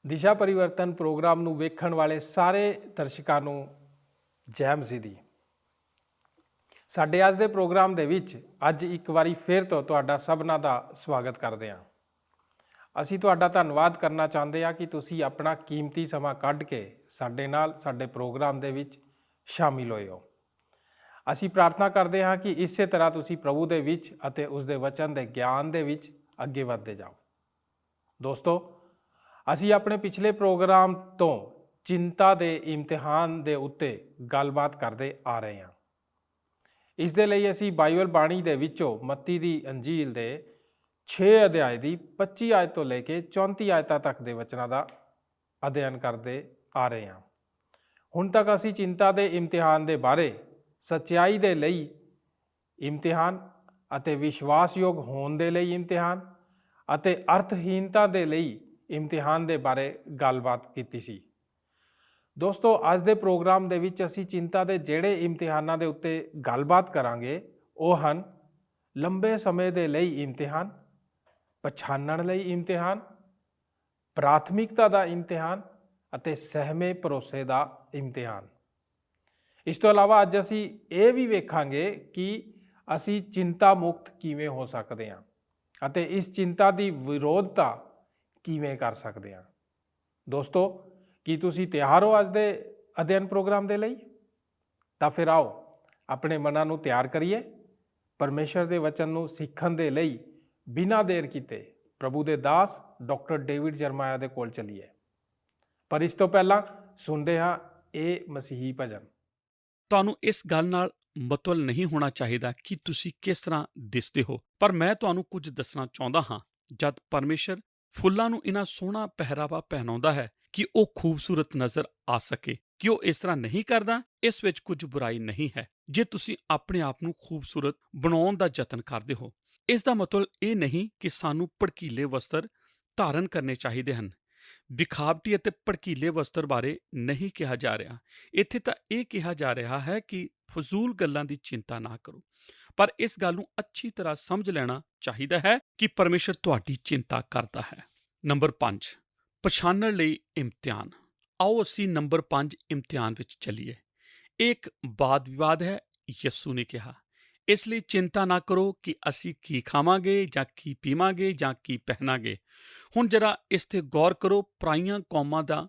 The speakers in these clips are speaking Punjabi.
ਦਿਸ਼ਾ ਪਰਿਵਰਤਨ ਪ੍ਰੋਗਰਾਮ ਨੂੰ ਵੇਖਣ ਵਾਲੇ ਸਾਰੇ ਦਰਸ਼ਕਾਂ ਨੂੰ ਜੈ ਮਸੀਹ ਦੀ। ਸਾਡੇ ਅੱਜ ਦੇ ਪ੍ਰੋਗਰਾਮ ਦੇ ਵਿੱਚ ਅੱਜ ਇੱਕ ਵਾਰੀ ਫਿਰ ਤੋਂ ਤੁਹਾਡਾ ਸਭਨਾਂ ਦਾ ਸਵਾਗਤ ਕਰਦੇ ਹਾਂ। ਅਸੀਂ ਤੁਹਾਡਾ ਧੰਨਵਾਦ ਕਰਨਾ ਚਾਹੁੰਦੇ ਹਾਂ ਕਿ ਤੁਸੀਂ ਆਪਣਾ ਕੀਮਤੀ ਸਮਾਂ ਕੱਢ ਕੇ ਸਾਡੇ ਨਾਲ ਸਾਡੇ ਪ੍ਰੋਗਰਾਮ ਦੇ ਵਿੱਚ ਸ਼ਾਮਿਲ ਹੋਏ ਹੋ। ਅਸੀਂ ਪ੍ਰਾਰਥਨਾ ਕਰਦੇ ਹਾਂ ਕਿ ਇਸੇ ਤਰ੍ਹਾਂ ਤੁਸੀਂ ਪ੍ਰਭੂ ਦੇ ਵਿੱਚ ਅਤੇ ਉਸ ਦੇ ਵਚਨ ਦੇ ਗਿਆਨ ਦੇ ਵਿੱਚ ਅੱਗੇ ਵਧਦੇ ਜਾਓ। ਦੋਸਤੋ, ਅਸੀਂ ਆਪਣੇ ਪਿਛਲੇ ਪ੍ਰੋਗਰਾਮ ਤੋਂ ਚਿੰਤਾ ਦੇ ਇਮਤਿਹਾਨ ਦੇ ਉੱਤੇ ਗੱਲਬਾਤ ਕਰਦੇ ਆ ਰਹੇ ਹਾਂ। ਇਸ ਦੇ ਲਈ ਅਸੀਂ ਬਾਈਬਲ ਬਾਣੀ ਦੇ ਵਿੱਚੋਂ ਮੱਤੀ ਦੀ ਅੰਜੀਲ ਦੇ 6 ਅਧਿਆਏ ਦੀ 25 ਆਇਤ ਤੋਂ ਲੈ ਕੇ 34 ਆਇਤਾਂ ਤੱਕ ਦੇ ਵਚਨਾਂ ਦਾ ਅਧਿਐਨ ਕਰਦੇ ਆ ਰਹੇ ਹਾਂ। ਹੁਣ ਤੱਕ ਅਸੀਂ ਚਿੰਤਾ ਦੇ ਇਮਤਿਹਾਨ ਦੇ ਬਾਰੇ, ਸੱਚਾਈ ਦੇ ਲਈ ਇਮਤਿਹਾਨ ਅਤੇ ਵਿਸ਼ਵਾਸਯੋਗ ਹੋਣ ਦੇ ਲਈ ਇਮਤਿਹਾਨ ਅਤੇ ਅਰਥਹੀਨਤਾ ਦੇ ਲਈ ਇਮਤਿਹਾਨ ਦੇ ਬਾਰੇ ਗੱਲਬਾਤ ਕੀਤੀ ਸੀ। ਦੋਸਤੋ, ਅੱਜ ਦੇ ਪ੍ਰੋਗਰਾਮ ਦੇ ਵਿੱਚ ਅਸੀਂ ਚਿੰਤਾ ਦੇ ਜਿਹੜੇ ਇਮਤਿਹਾਨਾਂ ਦੇ ਉੱਤੇ ਗੱਲਬਾਤ ਕਰਾਂਗੇ ਉਹ ਹਨ ਲੰਬੇ ਸਮੇਂ ਦੇ ਲਈ ਇਮਤਿਹਾਨ, ਪਛਾਣਨ ਲਈ ਇਮਤਿਹਾਨ, ਪ੍ਰਾਥਮਿਕਤਾ ਦਾ ਇਮਤਿਹਾਨ ਅਤੇ ਸਹਿਮੇ ਭਰੋਸੇ ਦਾ ਇਮਤਿਹਾਨ। ਇਸ ਤੋਂ ਇਲਾਵਾ ਅੱਜ ਅਸੀਂ ਇਹ ਵੀ ਵੇਖਾਂਗੇ ਕਿ ਅਸੀਂ ਚਿੰਤਾ ਮੁਕਤ ਕਿਵੇਂ ਹੋ ਸਕਦੇ ਹਾਂ ਅਤੇ ਇਸ ਚਿੰਤਾ ਦੀ ਵਿਰੋਧਤਾ ਕਿਵੇਂ ਕਰ ਸਕਦੇ ਹਾਂ। ਦੋਸਤੋ, ਕੀ ਤੁਸੀਂ ਤਿਆਰ ਹੋ ਅੱਜ ਦੇ ਅਧਿਐਨ ਪ੍ਰੋਗਰਾਮ ਦੇ ਲਈ? ਤਾਂ ਫਿਰ ਆਓ ਆਪਣੇ ਮਨਾਂ ਨੂੰ ਤਿਆਰ ਕਰੀਏ। ਪਰਮੇਸ਼ਰ ਦੇ ਵਚਨ ਨੂੰ ਸਿੱਖਣ ਦੇ ਲਈ ਬਿਨਾਂ ਦੇਰ ਕੀਤੇ ਪ੍ਰਭੂ ਦੇ ਦਾਸ ਡਾਕਟਰ ਡੇਵਿਡ ਜਰਮਾਇਆ ਦੇ ਕੋਲ ਚੱਲੀਏ। ਪਰ ਇਸ ਤੋਂ ਪਹਿਲਾਂ ਸੁਣਦੇ ਹਾਂ ਇਹ ਮਸੀਹੀ ਭਜਨ। ਤੁਹਾਨੂੰ ਇਸ ਗੱਲ ਨਾਲ ਮਤਲਬ ਨਹੀਂ ਹੋਣਾ ਚਾਹੀਦਾ ਕਿ ਤੁਸੀਂ ਕਿਸ ਤਰ੍ਹਾਂ ਦਿਸਦੇ ਹੋ, ਪਰ ਮੈਂ ਤੁਹਾਨੂੰ ਕੁਝ ਦੱਸਣਾ ਚਾਹੁੰਦਾ ਹਾਂ। ਜਦ ਪਰਮੇਸ਼ਰ ਫੁੱਲਾਂ ਨੂੰ ਇੰਨਾ ਸੋਹਣਾ ਪਹਿਰਾਵਾ ਪਹਿਨਾਉਂਦਾ ਹੈ ਕਿ ਉਹ ਖੂਬਸੂਰਤ ਨਜ਼ਰ ਆ ਸਕੇ, ਕਿ ਉਹ ਇਸ ਤਰ੍ਹਾਂ ਨਹੀਂ ਕਰਦਾ, ਇਸ ਵਿੱਚ ਕੁਝ ਬੁਰਾਈ ਨਹੀਂ ਹੈ। ਜੇ ਤੁਸੀਂ ਆਪਣੇ ਆਪ ਨੂੰ ਖੂਬਸੂਰਤ ਬਣਾਉਣ ਦਾ ਯਤਨ ਕਰਦੇ ਹੋ, ਇਸ ਦਾ ਮਤਲਬ ਇਹ ਨਹੀਂ ਕਿ ਸਾਨੂੰ ਭੜਕੀਲੇ ਵਸਤਰ ਧਾਰਨ ਕਰਨੇ ਚਾਹੀਦੇ ਹਨ। ਵਿਖਾਵਟੀ ਅਤੇ ਭੜਕੀਲੇ ਵਸਤਰ ਬਾਰੇ ਨਹੀਂ ਕਿਹਾ ਜਾ ਰਿਹਾ। ਇੱਥੇ ਤਾਂ ਇਹ ਕਿਹਾ ਜਾ ਰਿਹਾ ਹੈ ਕਿ ਫਜ਼ੂਲ ਗੱਲਾਂ ਦੀ ਚਿੰਤਾ ਨਾ ਕਰੋ, ਪਰ ਇਸ ਗੱਲ ਨੂੰ ਅੱਛੀ ਤਰ੍ਹਾਂ ਸਮਝ ਲੈਣਾ ਚਾਹੀਦਾ ਹੈ ਕਿ ਪਰਮੇਸ਼ਰ ਤੁਹਾਡੀ ਚਿੰਤਾ ਕਰਦਾ ਹੈ। ਨੰਬਰ 5, ਪਛਾਣਨ ਲਈ ਇਮਤਿਹਾਨ। ਆਓ ਅਸੀਂ ਨੰਬਰ 5 ਇਮਤਿਹਾਨ ਵਿੱਚ ਚੱਲੀਏ। ਇਹ ਇੱਕ ਵਾਦ ਵਿਵਾਦ ਹੈ। ਯਿਸੂ ਨੇ ਕਿਹਾ, ਇਸ ਲਈ ਚਿੰਤਾ ਨਾ ਕਰੋ ਕਿ ਅਸੀਂ ਕੀ ਖਾਵਾਂਗੇ ਜਾਂ ਕੀ ਪੀਵਾਂਗੇ ਜਾਂ ਕੀ ਪਹਿਨਾਂਗੇ। ਹੁਣ ਜਰਾ ਇਸ ਤੇ ਗੌਰ ਕਰੋ। ਪਰਾਈਆਂ ਕੌਮਾਂ ਦਾ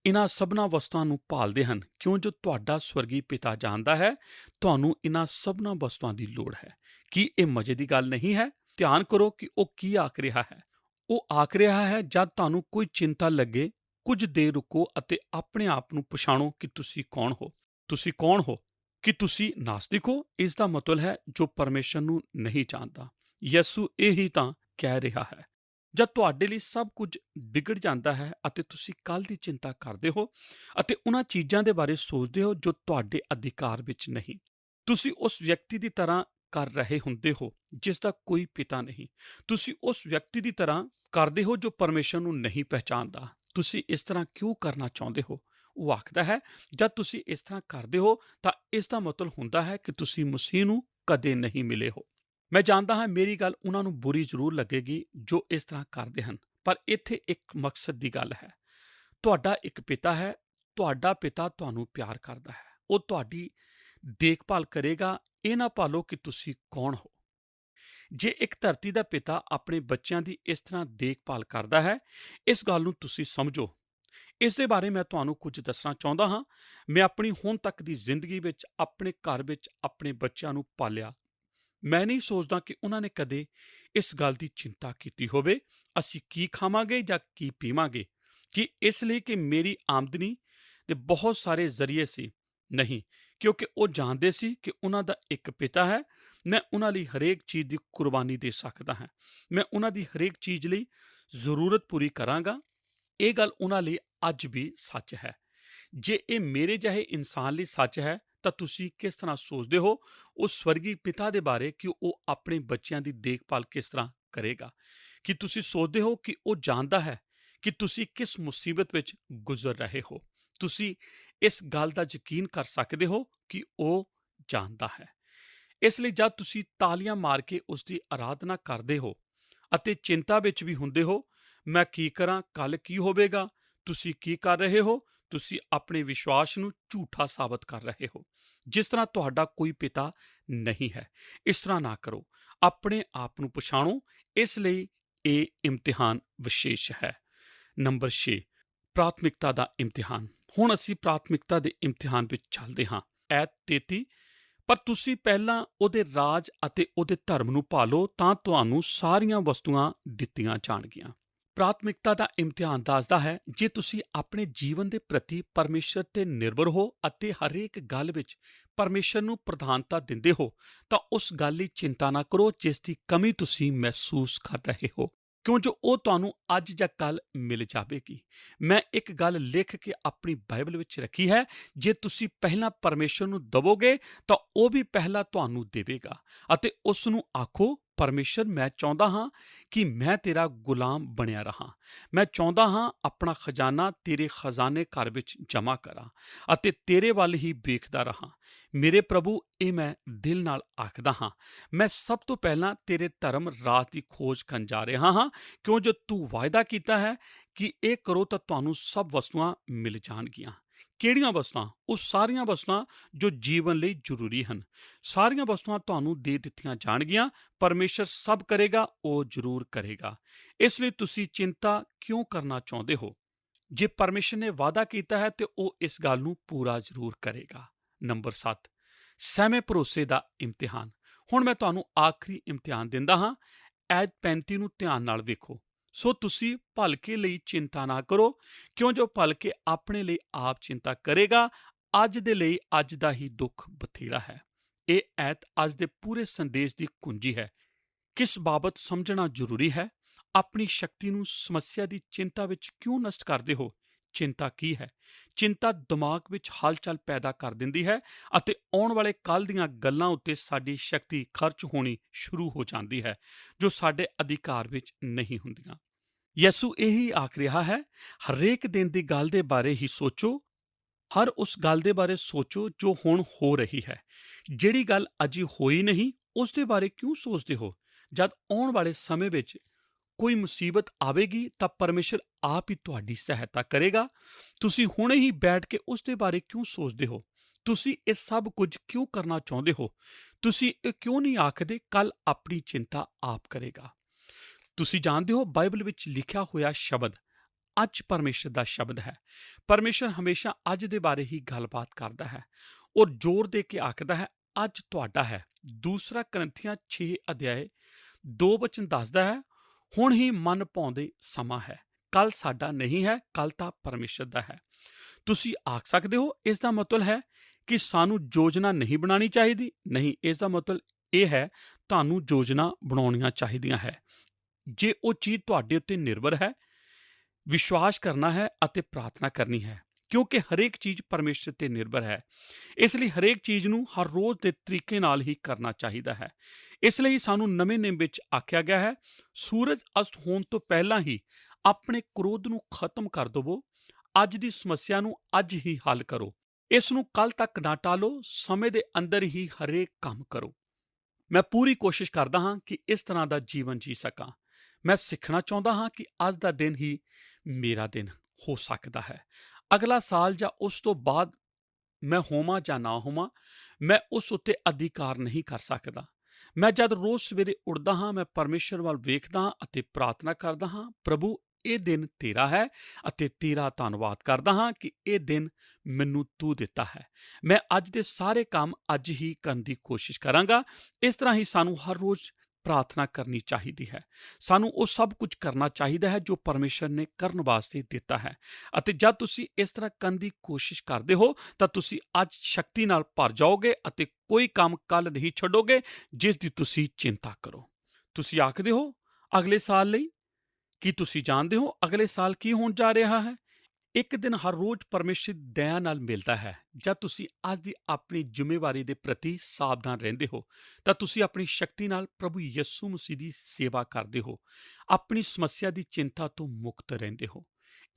ਇਹਨਾਂ ਸਭਨਾਂ ਵਸਤੂਆਂ ਨੂੰ ਭਾਲਦੇ ਹਨ, ਕਿਉਂ ਜੋ ਤੁਹਾਡਾ ਸਵਰਗੀ ਪਿਤਾ ਜਾਣਦਾ ਹੈ ਤੁਹਾਨੂੰ ਇਹਨਾਂ ਸਭਨਾਂ ਵਸਤੂਆਂ ਦੀ ਲੋੜ ਹੈ। ਕੀ ਇਹ ਮਜ਼ੇ ਦੀ ਗੱਲ ਨਹੀਂ ਹੈ? ਧਿਆਨ ਕਰੋ ਕਿ ਉਹ ਕੀ ਆਖ ਰਿਹਾ ਹੈ। ਉਹ ਆਖ ਰਿਹਾ ਹੈ, ਜਦ ਤੁਹਾਨੂੰ ਕੋਈ ਚਿੰਤਾ ਲੱਗੇ, ਕੁਝ ਦੇਰ ਰੁਕੋ ਅਤੇ ਆਪਣੇ ਆਪ ਨੂੰ ਪਛਾਣੋ ਕਿ ਤੁਸੀਂ ਕੌਣ ਹੋ। ਤੁਸੀਂ ਕੌਣ ਹੋ? ਕਿ ਤੁਸੀਂ ਨਾਸਤਿਕ ਹੋ? ਇਸ ਦਾ ਮਤਲਬ ਹੈ ਜੋ ਪਰਮੇਸ਼ਰ ਨੂੰ ਨਹੀਂ ਜਾਣਦਾ। ਯਿਸੂ ਇਹੀ ਤਾਂ ਕਹਿ ਰਿਹਾ ਹੈ। ਜਦ ਤੁਹਾਡੇ ਲਈ ਸਭ ਕੁਝ ਵਿਗੜ ਜਾਂਦਾ ਹੈ ਅਤੇ ਤੁਸੀਂ ਕੱਲ੍ਹ ਦੀ ਚਿੰਤਾ ਕਰਦੇ ਹੋ ਅਤੇ ਉਹਨਾਂ ਚੀਜ਼ਾਂ ਦੇ ਬਾਰੇ ਸੋਚਦੇ ਹੋ ਜੋ ਤੁਹਾਡੇ ਅਧਿਕਾਰ ਵਿੱਚ ਨਹੀਂ, ਤੁਸੀਂ ਉਸ ਵਿਅਕਤੀ ਦੀ ਤਰ੍ਹਾਂ ਕਰ ਰਹੇ ਹੁੰਦੇ ਹੋ ਜਿਸ ਦਾ ਕੋਈ ਪਿਤਾ ਨਹੀਂ। ਤੁਸੀਂ ਉਸ ਵਿਅਕਤੀ ਦੀ ਤਰ੍ਹਾਂ ਕਰਦੇ ਹੋ ਜੋ ਪਰਮੇਸ਼ਰ ਨੂੰ ਨਹੀਂ ਪਹਿਚਾਣਦਾ। ਤੁਸੀਂ ਇਸ ਤਰ੍ਹਾਂ ਕਿਉਂ ਕਰਨਾ ਚਾਹੁੰਦੇ ਹੋ? ਉਹ ਆਖਦਾ ਹੈ, ਜਦ ਤੁਸੀਂ ਇਸ ਤਰ੍ਹਾਂ ਕਰਦੇ ਹੋ ਤਾਂ ਇਸ ਦਾ ਮਤਲਬ ਹੁੰਦਾ ਹੈ ਕਿ ਤੁਸੀਂ ਮਸੀਹ ਨੂੰ ਕਦੇ ਨਹੀਂ ਮਿਲੇ ਹੋ। ਮੈਂ ਜਾਣਦਾ ਹਾਂ ਮੇਰੀ ਗੱਲ ਉਹਨਾਂ ਨੂੰ ਬੁਰੀ ਜ਼ਰੂਰ ਲੱਗੇਗੀ ਜੋ ਇਸ ਤਰ੍ਹਾਂ ਕਰਦੇ ਹਨ, ਪਰ ਇੱਥੇ ਇੱਕ ਮਕਸਦ ਦੀ ਗੱਲ ਹੈ। ਤੁਹਾਡਾ ਇੱਕ ਪਿਤਾ ਹੈ। ਤੁਹਾਡਾ ਪਿਤਾ ਤੁਹਾਨੂੰ ਪਿਆਰ ਕਰਦਾ ਹੈ। ਉਹ ਤੁਹਾਡੀ ਦੇਖਭਾਲ ਕਰੇਗਾ। ਇਹ ਨਾ ਭਾਲੋ ਕਿ ਤੁਸੀਂ ਕੌਣ ਹੋ। ਜੇ ਇੱਕ ਧਰਤੀ ਦਾ ਪਿਤਾ ਆਪਣੇ ਬੱਚਿਆਂ ਦੀ ਇਸ ਤਰ੍ਹਾਂ ਦੇਖਭਾਲ ਕਰਦਾ ਹੈ, ਇਸ ਗੱਲ ਨੂੰ ਤੁਸੀਂ ਸਮਝੋ। ਇਸ ਦੇ ਬਾਰੇ ਮੈਂ ਤੁਹਾਨੂੰ ਕੁਝ ਦੱਸਣਾ ਚਾਹੁੰਦਾ ਹਾਂ। ਮੈਂ ਆਪਣੀ ਹੁਣ ਤੱਕ ਦੀ ਜ਼ਿੰਦਗੀ ਵਿੱਚ ਆਪਣੇ ਘਰ ਵਿੱਚ ਆਪਣੇ ਬੱਚਿਆਂ ਨੂੰ ਪਾਲਿਆ। ਮੈਂ ਨਹੀਂ ਸੋਚਦਾ ਕਿ ਉਹਨਾਂ ਨੇ ਕਦੇ ਇਸ ਗੱਲ ਦੀ ਚਿੰਤਾ ਕੀਤੀ ਹੋਵੇ, ਅਸੀਂ ਕੀ ਖਾਵਾਂਗੇ ਜਾਂ ਕੀ ਪੀਵਾਂਗੇ। ਕਿ ਇਸ ਲਈ ਕਿ ਮੇਰੀ ਆਮਦਨੀ ਦੇ ਬਹੁਤ ਸਾਰੇ ਜ਼ਰੀਏ ਸੀ? ਨਹੀਂ, ਕਿਉਂਕਿ ਉਹ ਜਾਣਦੇ ਸੀ ਕਿ ਉਹਨਾਂ ਦਾ ਇੱਕ ਪਿਤਾ ਹੈ। ਮੈਂ ਉਹਨਾਂ ਲਈ ਹਰੇਕ ਚੀਜ਼ ਦੀ ਕੁਰਬਾਨੀ ਦੇ ਸਕਦਾ ਹਾਂ। ਮੈਂ ਉਹਨਾਂ ਦੀ ਹਰੇਕ ਚੀਜ਼ ਲਈ ਜ਼ਰੂਰਤ ਪੂਰੀ ਕਰਾਂਗਾ। ਇਹ ਗੱਲ ਉਹਨਾਂ ਲਈ ਅੱਜ ਵੀ ਸੱਚ ਹੈ। ਜੇ ਇਹ ਮੇਰੇ ਜਿਹੇ ਇਨਸਾਨ ਲਈ ਸੱਚ ਹੈ ਤਾਂ ਤੁਸੀਂ ਕਿਸ ਤਰ੍ਹਾਂ ਸੋਚਦੇ ਹੋ ਉਸ ਸਵਰਗੀ ਪਿਤਾ ਦੇ ਬਾਰੇ ਕਿ ਉਹ ਆਪਣੇ ਬੱਚਿਆਂ ਦੀ ਦੇਖਭਾਲ ਕਿਸ ਤਰ੍ਹਾਂ ਕਰੇਗਾ? ਕਿ ਤੁਸੀਂ ਸੋਚਦੇ ਹੋ ਕਿ ਉਹ ਜਾਣਦਾ ਹੈ ਕਿ ਤੁਸੀਂ ਕਿਸ ਮੁਸੀਬਤ ਵਿੱਚ ਗੁਜ਼ਰ ਰਹੇ ਹੋ? ਤੁਸੀਂ ਇਸ ਗੱਲ ਦਾ ਯਕੀਨ ਕਰ ਸਕਦੇ ਹੋ ਕਿ ਉਹ ਜਾਣਦਾ ਹੈ। ਇਸ ਲਈ ਜਦ ਤੁਸੀਂ ਤਾਲੀਆਂ ਮਾਰ ਕੇ ਉਸ ਦੀ ਆਰਾਧਨਾ ਕਰਦੇ ਹੋ ਅਤੇ ਚਿੰਤਾ ਵਿੱਚ ਵੀ ਹੁੰਦੇ ਹੋ, ਮੈਂ ਕੀ ਕਰਾਂ, ਕੱਲ੍ਹ ਕੀ ਹੋਵੇਗਾ, ਤੁਸੀਂ ਕੀ ਕਰ ਰਹੇ ਹੋ? ਤੁਸੀਂ ਆਪਣੇ ਵਿਸ਼ਵਾਸ ਨੂੰ ਝੂਠਾ ਸਾਬਤ ਕਰ ਰਹੇ ਹੋ, ਜਿਸ ਤਰ੍ਹਾਂ ਤੁਹਾਡਾ ਕੋਈ ਪਿਤਾ ਨਹੀਂ ਹੈ। ਇਸ ਤਰ੍ਹਾਂ ਨਾ ਕਰੋ। ਆਪਣੇ ਆਪ ਨੂੰ ਪਛਾਣੋ। ਇਸ ਲਈ ਇਹ ਇਮਤਿਹਾਨ ਵਿਸ਼ੇਸ਼ ਹੈ। ਨੰਬਰ 6, ਪ੍ਰਾਥਮਿਕਤਾ ਦਾ ਇਮਤਿਹਾਨ। ਹੁਣ ਅਸੀਂ ਪ੍ਰਾਥਮਿਕਤਾ ਦੇ ਇਮਤਿਹਾਨ ਵਿੱਚ ਚੱਲਦੇ ਹਾਂ। ਐਤ 33, ਪਰ ਤੁਸੀਂ ਪਹਿਲਾਂ ਉਹਦੇ ਰਾਜ ਅਤੇ ਉਹਦੇ ਧਰਮ ਨੂੰ ਭਾਲੋ, ਤਾਂ ਤੁਹਾਨੂੰ ਸਾਰੀਆਂ ਵਸਤੂਆਂ ਦਿੱਤੀਆਂ ਜਾਣਗੀਆਂ। ਪ੍ਰਾਥਮਿਕਤਾ ਦਾ ਇਮਤਿਹਾਨ ਦੱਸਦਾ ਹੈ, ਜੇ ਤੁਸੀਂ ਆਪਣੇ ਜੀਵਨ ਦੇ ਪ੍ਰਤੀ ਪਰਮੇਸ਼ਰ ਤੇ ਨਿਰਭਰ ਹੋ ਅਤੇ ਹਰੇਕ ਗੱਲ ਵਿੱਚ ਪਰਮੇਸ਼ਰ ਨੂੰ ਪ੍ਰਧਾਨਤਾ ਦਿੰਦੇ ਹੋ, ਤਾਂ ਉਸ ਗੱਲ ਲਈ ਚਿੰਤਾ ਨਾ ਕਰੋ ਜਿਸ ਦੀ ਕਮੀ ਤੁਸੀਂ ਮਹਿਸੂਸ ਕਰ ਰਹੇ ਹੋ, ਕਿਉਂ ਜੋ ਉਹ ਤੁਹਾਨੂੰ ਅੱਜ ਜਾਂ ਕੱਲ੍ਹ ਮਿਲ ਜਾਵੇਗੀ। ਮੈਂ ਇੱਕ ਗੱਲ ਲਿਖ ਕੇ ਆਪਣੀ ਬਾਈਬਲ ਵਿੱਚ ਰੱਖੀ ਹੈ, ਜੇ ਤੁਸੀਂ ਪਹਿਲਾਂ ਪਰਮੇਸ਼ਰ ਨੂੰ ਦਵੋਗੇ ਤਾਂ ਉਹ ਵੀ ਪਹਿਲਾਂ ਤੁਹਾਨੂੰ ਦੇਵੇਗਾ। ਅਤੇ ਉਸ ਨੂੰ ਆਖੋ, ਪਰਮੇਸ਼ਰ, ਮੈਂ ਚਾਹੁੰਦਾ ਹਾਂ ਕਿ ਮੈਂ ਤੇਰਾ ਗੁਲਾਮ ਬਣਿਆ ਰਹਾਂ। ਮੈਂ ਚਾਹੁੰਦਾ ਹਾਂ ਆਪਣਾ ਖਜ਼ਾਨਾ ਤੇਰੇ ਖਜ਼ਾਨੇ ਘਰ ਵਿੱਚ ਜਮ੍ਹਾਂ ਕਰਾਂ ਅਤੇ ਤੇਰੇ ਵੱਲ ਹੀ ਵੇਖਦਾ ਰਹਾਂ। ਮੇਰੇ ਪ੍ਰਭੂ, ਇਹ ਮੈਂ ਦਿਲ ਨਾਲ ਆਖਦਾ ਹਾਂ। ਮੈਂ ਸਭ ਤੋਂ ਪਹਿਲਾਂ ਤੇਰੇ ਧਰਮ ਰਾਜ ਦੀ ਖੋਜ ਕਰਨ ਜਾ ਰਿਹਾ ਹਾਂ, ਕਿਉਂ ਜੋ ਤੂੰ ਵਾਅਦਾ ਕੀਤਾ ਹੈ ਕਿ ਇਹ ਕਰੋ ਤਾਂ ਤੁਹਾਨੂੰ ਸਭ ਵਸਤੂਆਂ ਮਿਲ ਜਾਣਗੀਆਂ। ਕਿਹੜੀਆਂ ਵਸਤੂਆਂ? ਉਹ ਸਾਰੀਆਂ ਵਸਤੂਆਂ ਜੋ ਜੀਵਨ ਲਈ ਜ਼ਰੂਰੀ ਹਨ। ਸਾਰੀਆਂ ਵਸਤੂਆਂ ਤੁਹਾਨੂੰ ਦੇ ਦਿੱਤੀਆਂ ਜਾਣਗੀਆਂ। ਪਰਮੇਸ਼ਰ ਸਭ ਕਰੇਗਾ, ਉਹ ਜ਼ਰੂਰ ਕਰੇਗਾ। ਇਸ ਲਈ ਤੁਸੀਂ ਚਿੰਤਾ ਕਿਉਂ ਕਰਨਾ ਚਾਹੁੰਦੇ ਹੋ? ਜੇ ਪਰਮੇਸ਼ਰ ਨੇ ਵਾਅਦਾ ਕੀਤਾ ਹੈ ਤੇ ਉਹ ਇਸ ਗੱਲ ਨੂੰ ਪੂਰਾ ਜ਼ਰੂਰ ਕਰੇਗਾ। ਨੰਬਰ 7, ਸਹਿਮੇ ਭਰੋਸੇ ਦਾ ਇਮਤਿਹਾਨ। ਹੁਣ ਮੈਂ ਤੁਹਾਨੂੰ ਆਖਰੀ ਇਮਤਿਹਾਨ ਦਿੰਦਾ ਹਾਂ। ਐਤ 35 ਨੂੰ ਧਿਆਨ ਨਾਲ ਵੇਖੋ। ਸੋ ਤੁਸੀਂ ਭਲਕੇ ਲਈ ਚਿੰਤਾ ਨਾ ਕਰੋ, ਕਿਉਂ ਜੋ ਭਲਕੇ ਆਪਣੇ ਲਈ ਆਪ ਚਿੰਤਾ ਕਰੇਗਾ। ਅੱਜ ਦੇ ਲਈ ਅੱਜ ਦਾ ਹੀ ਦੁੱਖ ਬਥੇਰਾ ਹੈ। ਇਹ ਐਤ ਅੱਜ ਦੇ ਪੂਰੇ ਸੰਦੇਸ਼ ਦੀ ਕੁੰਜੀ ਹੈ। ਕਿਸ ਬਾਬਤ ਸਮਝਣਾ ਜ਼ਰੂਰੀ ਹੈ? ਆਪਣੀ ਸ਼ਕਤੀ ਨੂੰ ਸਮੱਸਿਆ ਦੀ ਚਿੰਤਾ ਵਿੱਚ ਕਿਉਂ ਨਸ਼ਟ ਕਰਦੇ ਹੋ? ਚਿੰਤਾ ਕੀ ਹੈ? ਚਿੰਤਾ ਦਿਮਾਗ ਵਿੱਚ ਹਲਚਲ ਪੈਦਾ ਕਰ ਦਿੰਦੀ ਹੈ ਅਤੇ ਆਉਣ ਵਾਲੇ ਕੱਲ੍ਹ ਦੀਆਂ ਗੱਲਾਂ ਉੱਤੇ ਸਾਡੀ ਸ਼ਕਤੀ ਖਰਚ ਹੋਣੀ ਸ਼ੁਰੂ ਹੋ ਜਾਂਦੀ ਹੈ, ਜੋ ਸਾਡੇ ਅਧਿਕਾਰ ਵਿੱਚ ਨਹੀਂ ਹੁੰਦੀਆਂ। ਯਿਸੂ ਇਹੀ ਆਖ ਰਿਹਾ ਹੈ, ਹਰੇਕ ਦਿਨ ਦੀ ਗੱਲ ਦੇ ਬਾਰੇ ਹੀ ਸੋਚੋ। ਹਰ ਉਸ ਗੱਲ ਦੇ ਬਾਰੇ ਸੋਚੋ ਜੋ ਹੁਣ ਹੋ ਰਹੀ ਹੈ। ਜਿਹੜੀ ਗੱਲ ਅਜੇ ਹੋਈ ਨਹੀਂ, ਉਸ ਦੇ ਬਾਰੇ ਕਿਉਂ ਸੋਚਦੇ ਹੋ? ਜਦ ਆਉਣ ਵਾਲੇ ਸਮੇਂ ਵਿੱਚ ਕੋਈ ਮੁਸੀਬਤ ਆਵੇਗੀ ਤਾਂ ਪਰਮੇਸ਼ਰ ਆਪ ਹੀ ਤੁਹਾਡੀ ਸਹਾਇਤਾ ਕਰੇਗਾ। ਤੁਸੀਂ ਹੁਣੇ ਹੀ ਬੈਠ ਕੇ ਉਸ ਦੇ ਬਾਰੇ ਕਿਉਂ ਸੋਚਦੇ ਹੋ? ਤੁਸੀਂ ਇਹ ਸਭ ਕੁਝ ਕਿਉਂ ਕਰਨਾ ਚਾਹੁੰਦੇ ਹੋ? ਤੁਸੀਂ ਇਹ ਕਿਉਂ ਨਹੀਂ ਆਖਦੇ, ਕੱਲ੍ਹ ਆਪਣੀ ਚਿੰਤਾ ਆਪ ਕਰੇਗਾ? ਤੁਸੀਂ ਜਾਣਦੇ ਹੋ, ਬਾਈਬਲ ਵਿੱਚ ਲਿਖਿਆ ਹੋਇਆ ਸ਼ਬਦ ਅੱਜ ਪਰਮੇਸ਼ਰ ਦਾ ਸ਼ਬਦ ਹੈ। ਪਰਮੇਸ਼ਰ ਹਮੇਸ਼ਾ ਅੱਜ ਦੇ ਬਾਰੇ ਹੀ ਗੱਲਬਾਤ ਕਰਦਾ ਹੈ ਔਰ ਜ਼ੋਰ ਦੇ ਕੇ ਆਖਦਾ ਹੈ, ਅੱਜ ਤੁਹਾਡਾ ਹੈ। ਦੂਸਰਾ ਕਰੰਥੀਆਂ 6 ਅਧਿਆਏ 2 ਵਚਨ ਦੱਸਦਾ ਹੈ, ਹੁਣ ਹੀ ਮਨ ਭਾਉਂਦੇ ਸਮਾਂ ਹੈ। ਕੱਲ ਸਾਡਾ ਨਹੀਂ ਹੈ, ਕੱਲ ਤਾਂ ਪਰਮੇਸ਼ਰ ਦਾ ਹੈ। ਤੁਸੀਂ ਆਖ ਸਕਦੇ ਹੋ, ਇਸ ਦਾ ਮਤਲਬ ਹੈ ਕਿ ਸਾਨੂੰ ਯੋਜਨਾ ਨਹੀਂ ਬਣਾਉਣੀ ਚਾਹੀਦੀ। ਨਹੀਂ, ਇਸ ਦਾ ਮਤਲਬ ਇਹ ਹੈ, ਤੁਹਾਨੂੰ ਯੋਜਨਾ ਬਣਾਉਣੀਆਂ ਚਾਹੀਦੀਆਂ ਹੈ। ਜੇ ਉਹ ਚੀਜ਼ ਤੁਹਾਡੇ ਉੱਤੇ ਨਿਰਭਰ ਹੈ, ਵਿਸ਼ਵਾਸ ਕਰਨਾ ਹੈ ਅਤੇ ਪ੍ਰਾਰਥਨਾ ਕਰਨੀ ਹੈ, ਕਿਉਂਕਿ ਹਰੇਕ ਚੀਜ਼ ਪਰਮੇਸ਼ਰ ਤੇ ਨਿਰਭਰ ਹੈ। ਇਸ ਲਈ ਹਰੇਕ ਚੀਜ਼ ਨੂੰ ਹਰ ਰੋਜ਼ ਦੇ ਤਰੀਕੇ ਨਾਲ ਹੀ ਕਰਨਾ ਚਾਹੀਦਾ ਹੈ। ਇਸ ਲਈ ਸਾਨੂੰ ਨਵੇਂ ਨਿਯਮ ਵਿੱਚ ਆਖਿਆ ਗਿਆ ਹੈ, ਸੂਰਜ ਅਸਤ ਹੋਣ ਤੋਂ ਪਹਿਲਾਂ ਹੀ ਆਪਣੇ ਕ੍ਰੋਧ ਨੂੰ ਖਤਮ ਕਰ ਦੇਵੋ। ਅੱਜ ਦੀ ਸਮੱਸਿਆ ਨੂੰ ਅੱਜ ਹੀ ਹੱਲ ਕਰੋ। ਇਸ ਨੂੰ ਕੱਲ੍ਹ ਤੱਕ ਨਾ ਟਾਲੋ। ਸਮੇਂ ਦੇ ਅੰਦਰ ਹੀ ਹਰੇਕ ਕੰਮ ਕਰੋ। ਮੈਂ ਪੂਰੀ ਕੋਸ਼ਿਸ਼ ਕਰਦਾ ਹਾਂ ਕਿ ਇਸ ਤਰ੍ਹਾਂ ਦਾ ਜੀਵਨ ਜੀ ਸਕਾਂ। ਮੈਂ ਸਿੱਖਣਾ ਚਾਹੁੰਦਾ ਹਾਂ ਕਿ ਅੱਜ ਦਾ ਦਿਨ ਹੀ ਮੇਰਾ ਦਿਨ ਹੋ ਸਕਦਾ ਹੈ। ਅਗਲਾ ਸਾਲ ਜਾਂ ਉਸ ਤੋਂ ਬਾਅਦ ਮੈਂ ਹੋਵਾਂ ਜਾਂ ਨਾ ਹੋਵਾਂ, ਮੈਂ ਉਸ ਉੱਤੇ ਅਧਿਕਾਰ ਨਹੀਂ ਕਰ ਸਕਦਾ। ਮੈਂ ਜਦ ਰੋਜ਼ ਸਵੇਰੇ ਉੱਠਦਾ ਹਾਂ, ਮੈਂ ਪਰਮੇਸ਼ਰ ਵੱਲ ਵੇਖਦਾ ਹਾਂ ਅਤੇ ਪ੍ਰਾਰਥਨਾ ਕਰਦਾ ਹਾਂ, ਪ੍ਰਭੂ, ਇਹ ਦਿਨ ਤੇਰਾ ਹੈ ਅਤੇ ਤੇਰਾ ਧੰਨਵਾਦ ਕਰਦਾ ਹਾਂ ਕਿ ਇਹ ਦਿਨ ਮੈਨੂੰ ਤੂੰ ਦਿੱਤਾ ਹੈ। ਮੈਂ ਅੱਜ ਦੇ ਸਾਰੇ ਕੰਮ ਅੱਜ ਹੀ ਕਰਨ ਦੀ ਕੋਸ਼ਿਸ਼ ਕਰਾਂਗਾ। ਇਸ ਤਰ੍ਹਾਂ ਹੀ ਸਾਨੂੰ ਹਰ ਰੋਜ਼ ਪ੍ਰਾਰਥਨਾ ਕਰਨੀ ਚਾਹੀਦੀ ਹੈ। ਸਾਨੂੰ ਉਹ ਸਭ ਕੁਝ ਕਰਨਾ ਚਾਹੀਦਾ ਹੈ ਜੋ ਪਰਮੇਸ਼ਰ ਨੇ ਕਰਨ ਵਾਸਤੇ ਦਿੱਤਾ ਹੈ। ਅਤੇ ਜਦ ਤੁਸੀਂ ਇਸ ਤਰ੍ਹਾਂ ਕਰਨ ਦੀ ਕੋਸ਼ਿਸ਼ ਕਰਦੇ ਹੋ ਤਾਂ ਤੁਸੀਂ ਅੱਜ ਸ਼ਕਤੀ ਨਾਲ ਭਰ ਜਾਓਗੇ ਅਤੇ ਕੋਈ ਕੰਮ ਕੱਲ੍ਹ ਨਹੀਂ ਛੱਡੋਗੇ ਜਿਸ ਦੀ ਤੁਸੀਂ ਚਿੰਤਾ ਕਰੋ। ਤੁਸੀਂ ਆਖਦੇ ਹੋ ਅਗਲੇ ਸਾਲ ਲਈ, ਕੀ ਤੁਸੀਂ ਜਾਣਦੇ ਹੋ ਅਗਲੇ ਸਾਲ ਕੀ ਹੋਣ ਜਾ ਰਿਹਾ ਹੈ? ਇੱਕ ਦਿਨ ਹਰ ਰੋਜ਼ ਪਰਮੇਸ਼ਰ ਦੀ ਦਇਆ ਨਾਲ ਮਿਲਦਾ ਹੈ। ਜਦ ਤੁਸੀਂ ਅੱਜ ਦੀ ਆਪਣੀ ਜ਼ਿੰਮੇਵਾਰੀ ਦੇ ਪ੍ਰਤੀ ਸਾਵਧਾਨ ਰਹਿੰਦੇ ਹੋ ਤਾਂ ਤੁਸੀਂ ਆਪਣੀ ਸ਼ਕਤੀ ਨਾਲ ਪ੍ਰਭੂ ਯਿਸੂ ਮਸੀਹ ਦੀ ਸੇਵਾ ਕਰਦੇ ਹੋ। ਆਪਣੀ ਸਮੱਸਿਆ ਦੀ ਚਿੰਤਾ ਤੋਂ ਮੁਕਤ ਰਹਿੰਦੇ ਹੋ।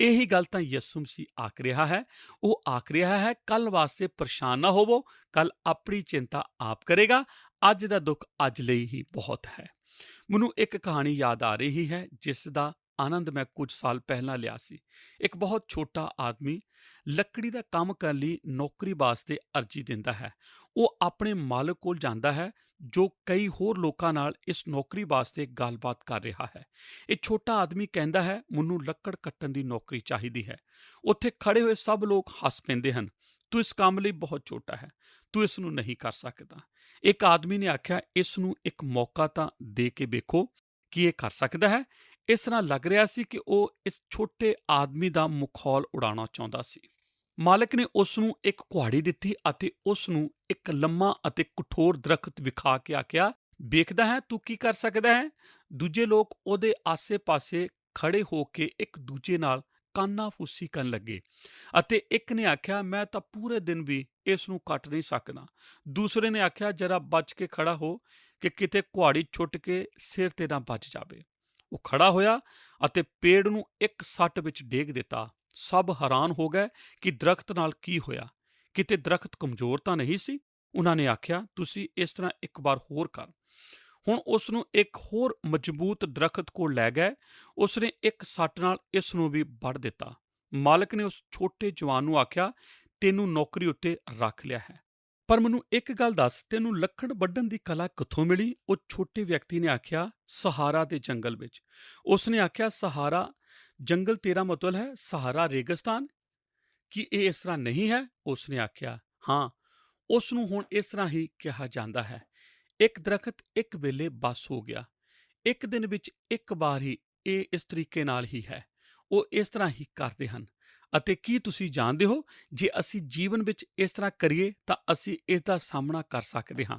ਇਹੀ ਗੱਲ ਤਾਂ ਯਿਸੂ ਮਸੀਹ ਆਖ ਰਿਹਾ ਹੈ। ਉਹ ਆਖ ਰਿਹਾ ਹੈ, ਕੱਲ੍ਹ ਵਾਸਤੇ ਪਰੇਸ਼ਾਨ ਨਾ ਹੋਵੋ, ਕੱਲ੍ਹ ਆਪਣੀ ਚਿੰਤਾ ਆਪ ਕਰੇਗਾ। ਅੱਜ ਦਾ ਦੁੱਖ ਅੱਜ ਲਈ ਹੀ ਬਹੁਤ ਹੈ। ਮੈਨੂੰ ਇੱਕ ਕਹਾਣੀ ਯਾਦ ਆ ਰਹੀ ਹੈ ਜਿਸ ਦਾ ਆਨੰਦ ਮੈਂ ਕੁਝ ਸਾਲ ਪਹਿਲਾਂ ਲਿਆ ਸੀ। ਇੱਕ ਬਹੁਤ ਛੋਟਾ ਆਦਮੀ ਲੱਕੜੀ ਦਾ ਕੰਮ ਕਰਨ ਲਈ ਨੌਕਰੀ ਵਾਸਤੇ ਅਰਜ਼ੀ ਦਿੰਦਾ ਹੈ। ਉਹ ਆਪਣੇ ਮਾਲਕ ਕੋਲ ਜਾਂਦਾ ਹੈ, ਜੋ ਕਈ ਹੋਰ ਲੋਕਾਂ ਨਾਲ ਇਸ ਨੌਕਰੀ ਵਾਸਤੇ ਗੱਲਬਾਤ ਕਰ ਰਿਹਾ ਹੈ। ਇਹ ਛੋਟਾ ਆਦਮੀ ਕਹਿੰਦਾ ਹੈ, ਮੈਨੂੰ ਲੱਕੜ ਕੱਟਣ ਦੀ ਨੌਕਰੀ ਚਾਹੀਦੀ ਹੈ। ਉੱਥੇ ਖੜੇ ਹੋਏ ਸਭ ਲੋਕ ਹੱਸ ਪੈਂਦੇ ਹਨ। ਤੂੰ ਇਸ ਕੰਮ ਲਈ ਬਹੁਤ ਛੋਟਾ ਹੈ, ਤੂੰ ਇਸ ਨੂੰ ਨਹੀਂ ਕਰ ਸਕਦਾ। ਇੱਕ ਆਦਮੀ ਨੇ ਆਖਿਆ, ਇਸ ਨੂੰ ਇੱਕ ਮੌਕਾ ਤਾਂ ਦੇ ਕੇ ਵੇਖੋ ਕਿ ਇਹ ਕਰ ਸਕਦਾ ਹੈ। ਇਸ ਤਰ੍ਹਾਂ ਲੱਗ ਰਿਹਾ ਸੀ ਕਿ ਉਹ ਇਸ ਛੋਟੇ ਆਦਮੀ ਦਾ ਮਖੌਲ ਉਡਾਉਣਾ ਚਾਹੁੰਦਾ ਸੀ। ਮਾਲਕ ਨੇ ਉਸ ਨੂੰ ਇੱਕ ਕੁਹਾੜੀ ਦਿੱਤੀ ਅਤੇ ਉਸ ਨੂੰ ਇੱਕ ਲੰਮਾ ਅਤੇ ਕਠੋਰ ਦਰਖਤ ਵਿਖਾ ਕੇ ਆਖਿਆ, ਵੇਖਦਾ ਹੈ ਤੂੰ ਕੀ ਕਰ ਸਕਦਾ ਹੈ। ਦੂਜੇ ਲੋਕ ਉਹਦੇ ਆਸੇ-ਪਾਸੇ ਖੜੇ ਹੋ ਕੇ ਇੱਕ ਦੂਜੇ ਨਾਲ ਕਾਨਾ-ਫੂਸੀ ਕਰਨ ਲੱਗੇ ਅਤੇ ਇੱਕ ਨੇ ਆਖਿਆ, ਮੈਂ ਤਾਂ ਪੂਰੇ ਦਿਨ ਵੀ ਇਸ ਨੂੰ ਕੱਟ ਨਹੀਂ ਸਕਦਾ। ਦੂਸਰੇ ਨੇ ਆਖਿਆ, ਜਰਾ ਬਚ ਕੇ ਖੜਾ ਹੋ ਕਿ ਕਿਤੇ ਕੁਹਾੜੀ ਛੁੱਟ ਕੇ ਸਿਰ ਤੇ ਨਾ ਵੱਜ ਜਾਵੇ। ਉਹ ਖੜਾ ਹੋਇਆ ਅਤੇ ਪੇੜ ਨੂੰ ਇੱਕ ਸੱਟ ਵਿੱਚ ਡੇਗ ਦਿੱਤਾ। ਸਭ ਹੈਰਾਨ ਹੋ ਗਏ ਕਿ ਦਰਖਤ ਨਾਲ ਕੀ ਹੋਇਆ। ਕਿਤੇ ਦਰਖਤ ਕਮਜ਼ੋਰ ਤਾਂ ਨਹੀਂ ਸੀ। ਉਹਨਾਂ ਨੇ ਆਖਿਆ, ਤੁਸੀਂ ਇਸ ਤਰ੍ਹਾਂ ਇੱਕ ਵਾਰ ਹੋਰ ਕਰ। ਹੁਣ ਉਸ ਨੂੰ ਇੱਕ ਹੋਰ ਮਜ਼ਬੂਤ ਦਰਖਤ ਕੋਲ ਲੈ ਗਏ। ਉਸ ਨੇ ਇੱਕ ਸੱਟ ਨਾਲ ਇਸ ਨੂੰ ਵੀ ਵੱਢ ਦਿੱਤਾ। ਮਾਲਕ ਨੇ ਉਸ ਛੋਟੇ ਜਵਾਨ ਨੂੰ ਆਖਿਆ, ਤੈਨੂੰ ਨੌਕਰੀ ਉੱਤੇ ਰੱਖ ਲਿਆ ਹੈ, ਪਰ ਮੈਨੂੰ ਇੱਕ ਗੱਲ ਦੱਸ, ਤੈਨੂੰ ਲੱਕੜ ਵੱਢਣ ਦੀ ਕਲਾ ਕਿੱਥੋਂ ਮਿਲੀ? ਉਹ ਛੋਟੇ ਵਿਅਕਤੀ ਨੇ ਆਖਿਆ, ਸਹਾਰਾ ਦੇ ਜੰਗਲ ਵਿੱਚ। ਉਸ ਨੇ ਆਖਿਆ, ਸਹਾਰਾ ਜੰਗਲ ਤੇਰਾ ਮਤਲਬ ਹੈ ਸਹਾਰਾ ਰੇਗਿਸਤਾਨ? ਕੀ ਇਹ ਇਸ ਤਰ੍ਹਾਂ ਨਹੀਂ ਹੈ? ਉਸ ਨੇ ਆਖਿਆ, ਹਾਂ, ਉਸ ਨੂੰ ਹੁਣ ਇਸ ਤਰ੍ਹਾਂ ਹੀ ਕਿਹਾ ਜਾਂਦਾ ਹੈ। ਇੱਕ ਦਰਖਤ ਇੱਕ ਵੇਲੇ ਬਸ ਹੋ ਗਿਆ। ਇੱਕ ਦਿਨ ਵਿੱਚ ਇੱਕ ਵਾਰ ਹੀ ਇਹ ਇਸ ਤਰੀਕੇ ਨਾਲ ਹੀ ਹੈ। ਉਹ ਇਸ ਤਰ੍ਹਾਂ ਹੀ ਕਰਦੇ ਹਨ। ਅਤੇ ਕੀ ਤੁਸੀਂ ਜਾਣਦੇ ਹੋ, ਜੇ ਅਸੀਂ ਜੀਵਨ ਵਿੱਚ ਇਸ ਤਰ੍ਹਾਂ ਕਰੀਏ ਤਾਂ ਅਸੀਂ ਇਸ ਦਾ ਸਾਹਮਣਾ ਕਰ ਸਕਦੇ ਹਾਂ।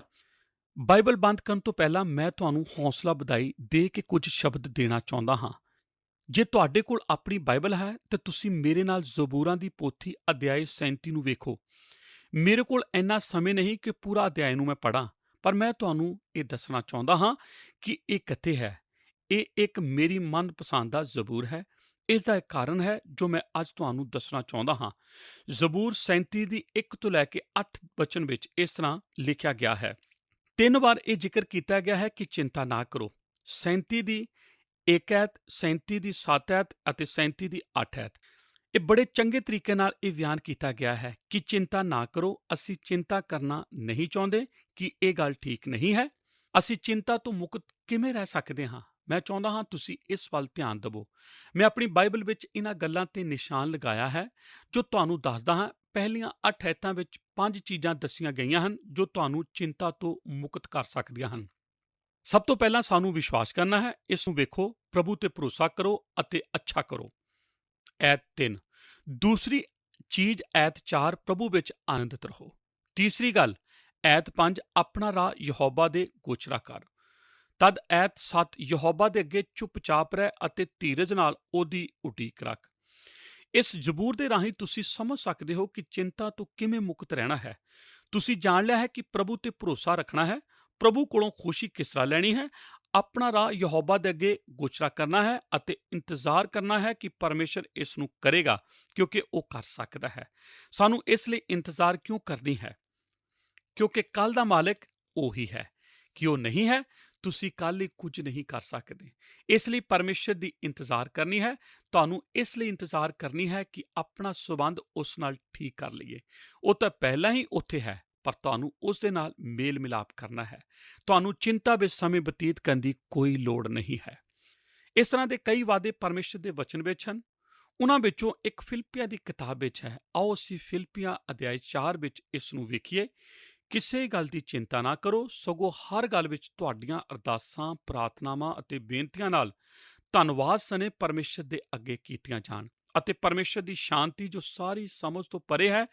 ਬਾਈਬਲ ਬੰਦ ਕਰਨ ਤੋਂ ਪਹਿਲਾਂ ਮੈਂ ਤੁਹਾਨੂੰ ਹੌਸਲਾ ਵਧਾਈ ਦੇ ਕੇ ਕੁਝ ਸ਼ਬਦ ਦੇਣਾ ਚਾਹੁੰਦਾ ਹਾਂ। ਜੇ ਤੁਹਾਡੇ ਕੋਲ ਆਪਣੀ ਬਾਈਬਲ ਹੈ ਤਾਂ ਤੁਸੀਂ ਮੇਰੇ ਨਾਲ ਜ਼ਬੂਰਾਂ ਦੀ ਪੋਥੀ ਅਧਿਆਇ 37 ਨੂੰ ਵੇਖੋ। ਮੇਰੇ ਕੋਲ ਇੰਨਾ ਸਮੇਂ ਨਹੀਂ ਕਿ ਪੂਰਾ ਅਧਿਆਇ ਨੂੰ ਮੈਂ ਪੜ੍ਹਾਂ, ਪਰ ਮੈਂ ਤੁਹਾਨੂੰ ਇਹ ਦੱਸਣਾ ਚਾਹੁੰਦਾ ਹਾਂ ਕਿ ਇਹ ਕਿੱਥੇ ਹੈ। ਇਹ ਇੱਕ ਮੇਰੀ ਮਨਪਸੰਦ ਦਾ ਜ਼ਬੂਰ ਹੈ। ਇਸ ਦਾ ਇੱਕ ਕਾਰਨ ਹੈ ਜੋ ਮੈਂ ਅੱਜ ਤੁਹਾਨੂੰ ਦੱਸਣਾ ਚਾਹੁੰਦਾ ਹਾਂ। ਜ਼ਬੂਰ 37 ਦੀ 1 ਤੋਂ ਲੈ ਕੇ 8 ਵਚਨ ਵਿੱਚ ਇਸ ਤਰ੍ਹਾਂ ਲਿਖਿਆ ਗਿਆ ਹੈ। 3 ਵਾਰ ਇਹ ਜ਼ਿਕਰ ਕੀਤਾ ਗਿਆ ਹੈ ਕਿ ਚਿੰਤਾ ਨਾ ਕਰੋ। 37 ਦੀ 1 ਐਤ, 37 ਦੀ 7 ਐਤ ਅਤੇ 37 ਦੀ 8 ਐਤ। ਇਹ ਬੜੇ ਚੰਗੇ ਤਰੀਕੇ ਨਾਲ ਇਹ ਬਿਆਨ ਕੀਤਾ ਗਿਆ ਹੈ ਕਿ ਚਿੰਤਾ ਨਾ ਕਰੋ। ਅਸੀਂ ਚਿੰਤਾ ਕਰਨਾ ਨਹੀਂ ਚਾਹੁੰਦੇ ਕਿ ਇਹ ਗੱਲ ਠੀਕ ਨਹੀਂ ਹੈ। ਅਸੀਂ ਚਿੰਤਾ ਤੋਂ ਮੁਕਤ ਕਿਵੇਂ ਰਹਿ ਸਕਦੇ ਹਾਂ? ਮੈਂ ਚਾਹੁੰਦਾ ਹਾਂ ਤੁਸੀਂ ਇਸ ਵੱਲ ਧਿਆਨ ਦਿਵੋ। ਮੈਂ ਆਪਣੀ ਬਾਈਬਲ ਵਿੱਚ ਇਹਨਾਂ ਗੱਲਾਂ ਤੇ ਨਿਸ਼ਾਨ ਲਗਾਇਆ ਹੈ ਜੋ ਤੁਹਾਨੂੰ ਦੱਸਦਾ ਹਾਂ। ਪਹਿਲੀਆਂ 8 ਐਤਾਂ ਵਿੱਚ 5 ਚੀਜ਼ਾਂ ਦੱਸੀਆਂ ਗਈਆਂ ਹਨ ਜੋ ਤੁਹਾਨੂੰ ਚਿੰਤਾ ਤੋਂ ਮੁਕਤ ਕਰ ਸਕਦੀਆਂ ਹਨ। ਸਭ ਤੋਂ ਪਹਿਲਾਂ ਸਾਨੂੰ ਵਿਸ਼ਵਾਸ ਕਰਨਾ ਹੈ। ਇਸ ਨੂੰ ਵੇਖੋ, ਪ੍ਰਭੂ ਤੇ ਭਰੋਸਾ ਕਰੋ ਅਤੇ ਅੱਛਾ ਕਰੋ। ਐਤ 3। ਦੂਸਰੀ ਚੀਜ਼ ਐਤ 4, ਪ੍ਰਭੂ ਵਿੱਚ ਆਨੰਦਿਤ ਰਹੋ। ਤੀਸਰੀ ਗੱਲ ਐਤ 5, ਆਪਣਾ ਰਾਹ ਯਹੋਵਾ ਦੇ ਗੋਚਰਾ ਕਰ। ਤਦ ਐਤ 7, ਯਹੋਵਾ ਦੇ ਅੱਗੇ ਚੁੱਪਚਾਪ ਰਹਿ ਅਤੇ ਧੀਰਜ ਨਾਲ ਉਹਦੀ ਉਡੀਕ ਰੱਖ। ਇਸ ਜ਼ਬੂਰ ਦੇ ਰਾਹੀਂ ਤੁਸੀਂ ਸਮਝ ਸਕਦੇ ਹੋ ਕਿ ਚਿੰਤਾ ਤੋਂ ਕਿਵੇਂ ਮੁਕਤ ਰਹਿਣਾ ਹੈ। ਤੁਸੀਂ ਜਾਣ ਲਿਆ ਹੈ ਕਿ ਪ੍ਰਭੂ ਤੇ ਭਰੋਸਾ ਰੱਖਣਾ ਹੈ, ਪ੍ਰਭੂ ਕੋਲੋਂ ਖੁਸ਼ੀ ਕਿਸ ਤਰ੍ਹਾਂ ਲੈਣੀ ਹੈ, ਆਪਣਾ ਰਾਹ ਯਹੋਵਾ ਦੇ ਅੱਗੇ ਗੋਚਰਾ ਕਰਨਾ ਹੈ ਅਤੇ ਇੰਤਜ਼ਾਰ ਕਰਨਾ ਹੈ ਕਿ ਪਰਮੇਸ਼ਰ ਇਸ ਨੂੰ ਕਰੇਗਾ, ਕਿਉਂਕਿ ਉਹ ਕਰ ਸਕਦਾ ਹੈ। ਸਾਨੂੰ ਇਸ ਲਈ ਇੰਤਜ਼ਾਰ ਕਿਉਂ ਕਰਨੀ ਹੈ? ਕਿਉਂਕਿ ਕੱਲ ਦਾ ਮਾਲਕ ਉਹੀ ਹੈ। ਕਿ ਉਹ ਨਹੀਂ ਹੈ, ਤੁਸੀਂ ਕੱਲ ਲਈ ਕੁਝ ਨਹੀਂ ਕਰ ਸਕਦੇ। ਇਸ ਲਈ ਪਰਮੇਸ਼ਰ ਦੀ ਇੰਤਜ਼ਾਰ ਕਰਨੀ ਹੈ। ਤੁਹਾਨੂੰ ਇਸ ਲਈ ਇੰਤਜ਼ਾਰ ਕਰਨੀ ਹੈ ਕਿ ਆਪਣਾ ਸੰਬੰਧ ਉਸ ਨਾਲ ਠੀਕ ਕਰ ਲਈਏ। ਉਹ ਤਾਂ ਪਹਿਲਾਂ ਹੀ ਉੱਥੇ ਹੈ, ਪਰ ਤੁਹਾਨੂੰ ਉਸ ਦੇ ਨਾਲ ਮੇਲ ਮਿਲਾਪ ਕਰਨਾ ਹੈ। ਤੁਹਾਨੂੰ ਚਿੰਤਾ ਵਿੱਚ ਸਮੇਂ ਬਤੀਤ ਕਰਨ ਦੀ ਕੋਈ ਲੋੜ ਨਹੀਂ ਹੈ। ਇਸ ਤਰ੍ਹਾਂ ਦੇ ਕਈ ਵਾਅਦੇ ਪਰਮੇਸ਼ਰ ਦੇ ਵਚਨ ਵਿੱਚ ਹਨ। ਉਹਨਾਂ ਵਿੱਚੋਂ ਇੱਕ ਫਿਲਿੱਪੀਆਂ ਦੀ ਕਿਤਾਬ ਵਿੱਚ ਹੈ। ਆਓ ਅਸੀਂ ਫਿਲਿੱਪੀਆਂ ਅਧਿਆਇ 4 ਵਿੱਚ ਇਸ ਨੂੰ ਵੇਖੀਏ। ਕਿਸੇ ਗੱਲ ਦੀ ਚਿੰਤਾ ਨਾ ਕਰੋ, ਸਗੋਂ ਹਰ ਗੱਲ ਵਿੱਚ ਤੁਹਾਡੀਆਂ ਅਰਦਾਸਾਂ, ਪ੍ਰਾਰਥਨਾਵਾਂ ਅਤੇ ਬੇਨਤੀਆਂ ਨਾਲ ਧੰਨਵਾਦ ਸਣੇ ਪਰਮੇਸ਼ਰ ਦੇ ਅੱਗੇ ਕੀਤੀਆਂ ਜਾਣ, ਅਤੇ ਪਰਮੇਸ਼ਰ ਦੀ ਸ਼ਾਂਤੀ ਜੋ ਸਾਰੀ ਸਮਝ ਤੋਂ ਪਰੇ ਹੈ,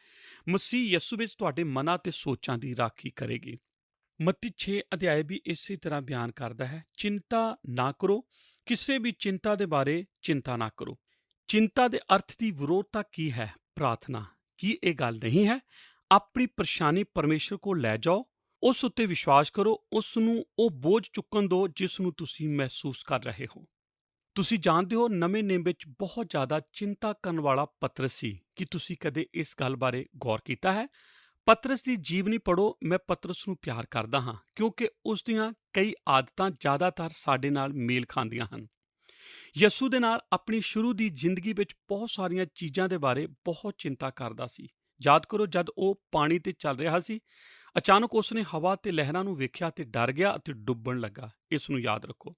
ਮਸੀਹ ਯਿਸੂ ਵਿੱਚ ਤੁਹਾਡੇ ਮਨਾਂ ਤੇ ਸੋਚਾਂ ਦੀ ਰਾਖੀ ਕਰੇਗੀ। ਮੱਤੀ 6 ਅਧਿਆਇ ਵੀ ਇਸੇ ਤਰ੍ਹਾਂ ਬਿਆਨ ਕਰਦਾ ਹੈ, ਚਿੰਤਾ ਨਾ ਕਰੋ, ਕਿਸੇ ਵੀ ਚਿੰਤਾ ਦੇ ਬਾਰੇ ਚਿੰਤਾ ਨਾ ਕਰੋ। ਚਿੰਤਾ ਦੇ ਅਰਥ ਦੀ ਵਿਰੋਧਤਾ ਕੀ ਹੈ? ਪ੍ਰਾਰਥਨਾ। ਕੀ ਇਹ ਗੱਲ ਨਹੀਂ ਹੈ? ਆਪਣੀ ਪਰੇਸ਼ਾਨੀ ਪਰਮੇਸ਼ਰ ਕੋਲ ਲੈ ਜਾਓ, ਉਸ ਉੱਤੇ ਵਿਸ਼ਵਾਸ ਕਰੋ, ਉਸ ਨੂੰ ਉਹ ਬੋਝ ਚੁੱਕਣ ਦਿਓ ਜਿਸ ਨੂੰ ਤੁਸੀਂ ਮਹਿਸੂਸ ਕਰ ਰਹੇ ਹੋ। ਤੁਸੀਂ ਜਾਣਦੇ ਹੋ, ਨਵੇਂ ਨੇਮ ਵਿੱਚ ਬਹੁਤ ਜ਼ਿਆਦਾ ਚਿੰਤਾ ਕਰਨ ਵਾਲਾ ਪਤਰਸ ਸੀ। ਕੀ ਤੁਸੀਂ ਕਦੇ ਇਸ ਗੱਲ ਬਾਰੇ ਗੌਰ ਕੀਤਾ ਹੈ? ਪਤਰਸ ਦੀ ਜੀਵਨੀ ਪੜ੍ਹੋ। ਮੈਂ ਪਤਰਸ ਨੂੰ ਪਿਆਰ ਕਰਦਾ ਹਾਂ ਕਿਉਂਕਿ ਉਸ ਦੀਆਂ ਕਈ ਆਦਤਾਂ ਜ਼ਿਆਦਾਤਰ ਸਾਡੇ ਨਾਲ ਮੇਲ ਖਾਂਦੀਆਂ ਹਨ। ਯਿਸੂ ਦੇ ਨਾਲ ਆਪਣੀ ਸ਼ੁਰੂ ਦੀ ਜ਼ਿੰਦਗੀ ਵਿੱਚ ਬਹੁਤ ਸਾਰੀਆਂ ਚੀਜ਼ਾਂ ਦੇ ਬਾਰੇ ਬਹੁਤ ਚਿੰਤਾ ਕਰਦਾ ਸੀ। ਯਾਦ ਕਰੋ, ਜਦ ਉਹ ਪਾਣੀ ਤੇ ਚੱਲ ਰਿਹਾ ਸੀ, ਅਚਾਨਕ ਉਸਨੇ ਹਵਾ ਤੇ ਲਹਿਰਾਂ ਨੂੰ ਵੇਖਿਆ ਤੇ ਡਰ ਗਿਆ ਅਤੇ ਡੁੱਬਣ ਲੱਗਾ। ਇਸ ਨੂੰ ਯਾਦ ਰੱਖੋ।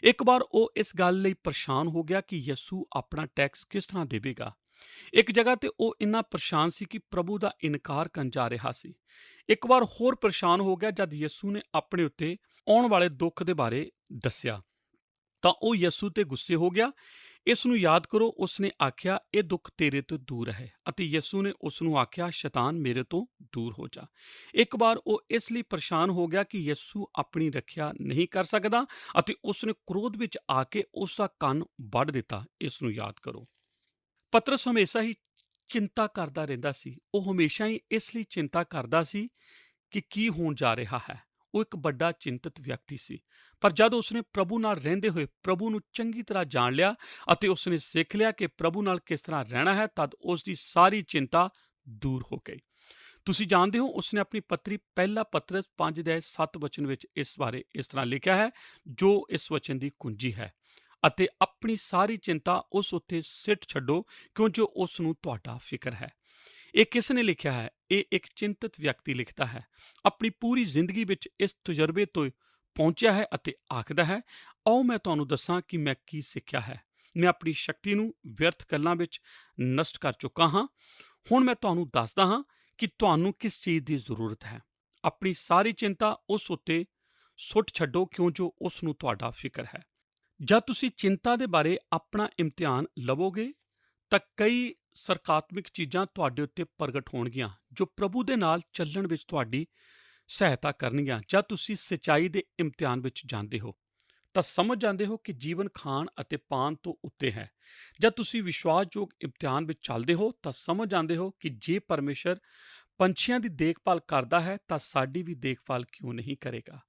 ਇੱਕ ਵਾਰ ਉਹ ਇਸ ਗੱਲ ਲਈ ਪਰੇਸ਼ਾਨ ਹੋ ਗਿਆ ਕਿ ਯਿਸੂ ਆਪਣਾ ਟੈਕਸ ਕਿਸ ਤਰ੍ਹਾਂ ਦੇਵੇਗਾ। ਇੱਕ ਜਗ੍ਹਾ ਤੇ ਉਹ ਇੰਨਾ ਪਰੇਸ਼ਾਨ ਸੀ ਕਿ ਪ੍ਰਭੂ ਦਾ ਇਨਕਾਰ ਕਰਨ ਜਾ ਰਿਹਾ ਸੀ। ਇੱਕ ਵਾਰ ਹੋਰ ਪਰੇਸ਼ਾਨ ਹੋ ਗਿਆ ਜਦ ਯਿਸੂ ਨੇ ਆਪਣੇ ਉੱਤੇ ਆਉਣ ਵਾਲੇ ਦੁੱਖ ਦੇ ਬਾਰੇ ਦੱਸਿਆ, ਤਾਂ ਉਹ ਯਿਸੂ ਤੇ ਗੁੱਸੇ ਹੋ ਗਿਆ। ਇਸ ਨੂੰ ਯਾਦ ਕਰੋ, ਉਸਨੇ ਆਖਿਆ, ਇਹ ਦੁੱਖ ਤੇਰੇ ਤੋਂ ਦੂਰ ਹੈ, ਅਤੇ ਯਿਸੂ ਨੇ ਉਸ ਨੂੰ ਆਖਿਆ, ਸ਼ੈਤਾਨ ਮੇਰੇ ਤੋਂ ਦੂਰ ਹੋ ਜਾ। ਇੱਕ ਵਾਰ ਉਹ ਇਸ ਲਈ ਪਰੇਸ਼ਾਨ ਹੋ ਗਿਆ ਕਿ ਯਿਸੂ ਆਪਣੀ ਰੱਖਿਆ ਨਹੀਂ ਕਰ ਸਕਦਾ, ਅਤੇ ਉਸਨੇ ਕ੍ਰੋਧ ਵਿੱਚ ਆ ਕੇ ਉਸ ਦਾ ਕੰਨ ਵੱਢ ਦਿੱਤਾ। ਇਸ ਨੂੰ ਯਾਦ ਕਰੋ। ਪਤਰਸ ਹਮੇਸ਼ਾ ਹੀ ਚਿੰਤਾ ਕਰਦਾ ਰਹਿੰਦਾ ਸੀ। ਉਹ ਹਮੇਸ਼ਾ ਹੀ ਇਸ ਲਈ ਚਿੰਤਾ ਕਰਦਾ ਸੀ ਕਿ ਕੀ ਹੋਣ ਜਾ ਰਿਹਾ ਹੈ। ਉਹ ਇੱਕ ਵੱਡਾ ਚਿੰਤਤ ਵਿਅਕਤੀ ਸੀ। ਪਰ ਜਦ ਉਸਨੇ ਪ੍ਰਭੂ ਨਾਲ ਰਹਿੰਦੇ ਹੋਏ ਪ੍ਰਭੂ ਨੂੰ ਚੰਗੀ ਤਰ੍ਹਾਂ ਜਾਣ ਲਿਆ ਅਤੇ ਉਸਨੇ ਸਿੱਖ ਲਿਆ ਕਿ ਪ੍ਰਭੂ ਨਾਲ ਕਿਸ ਤਰ੍ਹਾਂ ਰਹਿਣਾ ਹੈ, ਤਦ ਉਸ ਦੀ ਸਾਰੀ ਚਿੰਤਾ ਦੂਰ ਹੋ ਗਈ। ਤੁਸੀਂ ਜਾਣਦੇ ਹੋ, ਉਸਨੇ ਆਪਣੀ ਪੱਤਰੀ ਪਹਿਲਾ ਪਤਰਸ 5:7 ਵਿੱਚ ਇਸ ਬਾਰੇ ਇਸ ਤਰ੍ਹਾਂ ਲਿਖਿਆ ਹੈ, ਜੋ ਇਸ ਵਚਨ ਦੀ ਕੁੰਜੀ ਹੈ, ਅਤੇ ਆਪਣੀ ਸਾਰੀ ਚਿੰਤਾ ਉਸ ਉੱਤੇ ਸਿੱਟ ਛੱਡੋ, ਕਿਉਂ ਜੋ ਉਸ ਨੂੰ ਤੁਹਾਡਾ ਫਿਕਰ ਹੈ। ਇਹ ਕਿਸ ਨੇ ਲਿਖਿਆ ਹੈ? ਇਹ ਇੱਕ ਚਿੰਤਤ ਵਿਅਕਤੀ ਲਿਖਦਾ ਹੈ। ਆਪਣੀ ਪੂਰੀ ਜ਼ਿੰਦਗੀ ਵਿੱਚ ਇਸ ਤਜਰਬੇ ਤੋਂ ਪਹੁੰਚਿਆ ਹੈ ਅਤੇ ਆਖਦਾ ਹੈ, ਆਓ ਮੈਂ ਤੁਹਾਨੂੰ ਦੱਸਾਂ ਕਿ ਮੈਂ ਕੀ ਸਿੱਖਿਆ ਹੈ। ਮੈਂ ਆਪਣੀ ਸ਼ਕਤੀ ਨੂੰ ਵਿਅਰਥ ਗੱਲਾਂ ਵਿੱਚ ਨਸ਼ਟ ਕਰ ਚੁੱਕਾ ਹਾਂ। ਹੁਣ ਮੈਂ ਤੁਹਾਨੂੰ ਦੱਸਦਾ ਹਾਂ ਕਿ ਤੁਹਾਨੂੰ ਕਿਸ ਚੀਜ਼ ਦੀ ਜ਼ਰੂਰਤ ਹੈ। ਆਪਣੀ ਸਾਰੀ ਚਿੰਤਾ ਉਸ ਉੱਤੇ ਸੁੱਟ ਛੱਡੋ, ਕਿਉਂ ਜੋ ਉਸ ਨੂੰ ਤੁਹਾਡਾ ਫਿਕਰ ਹੈ। ਜਦ ਤੁਸੀਂ ਚਿੰਤਾ ਦੇ ਬਾਰੇ ਆਪਣਾ ਇਮਤਿਹਾਨ ਲਵੋਗੇ, ਤਾਂ ਕਈ ਸਕਾਰਾਤਮਕ ਚੀਜ਼ਾਂ ਤੁਹਾਡੇ ਉੱਤੇ ਪ੍ਰਗਟ ਹੋਣਗੀਆਂ, ਜੋ ਪ੍ਰਭੂ ਦੇ ਨਾਲ ਚੱਲਣ ਵਿੱਚ ਤੁਹਾਡੀ ਸਹਾਇਤਾ ਕਰਨਗੀਆਂ। ਜਦ ਤੁਸੀਂ ਸੱਚਾਈ ਦੇ ਇਮਤਿਹਾਨ ਵਿੱਚ ਜਾਂਦੇ ਹੋ, ਤਾਂ ਸਮਝ ਜਾਂਦੇ ਹੋ ਕਿ ਜੀਵਨ ਖਾਣ ਅਤੇ ਪਾਣ ਤੋਂ ਉੱਤੇ ਹੈ। ਜਦ ਤੁਸੀਂ ਵਿਸ਼ਵਾਸਯੋਗ ਇਮਤਿਹਾਨ ਵਿੱਚ ਚੱਲਦੇ ਹੋ, ਤਾਂ ਸਮਝ ਜਾਂਦੇ ਹੋ ਕਿ ਜੇ ਪਰਮੇਸ਼ਰ ਪੰਛੀਆਂ ਦੀ ਦੇਖਭਾਲ ਕਰਦਾ ਹੈ, ਤਾਂ ਸਾਡੀ ਵੀ ਦੇਖਭਾਲ ਕਿਉਂ ਨਹੀਂ ਕਰੇਗਾ।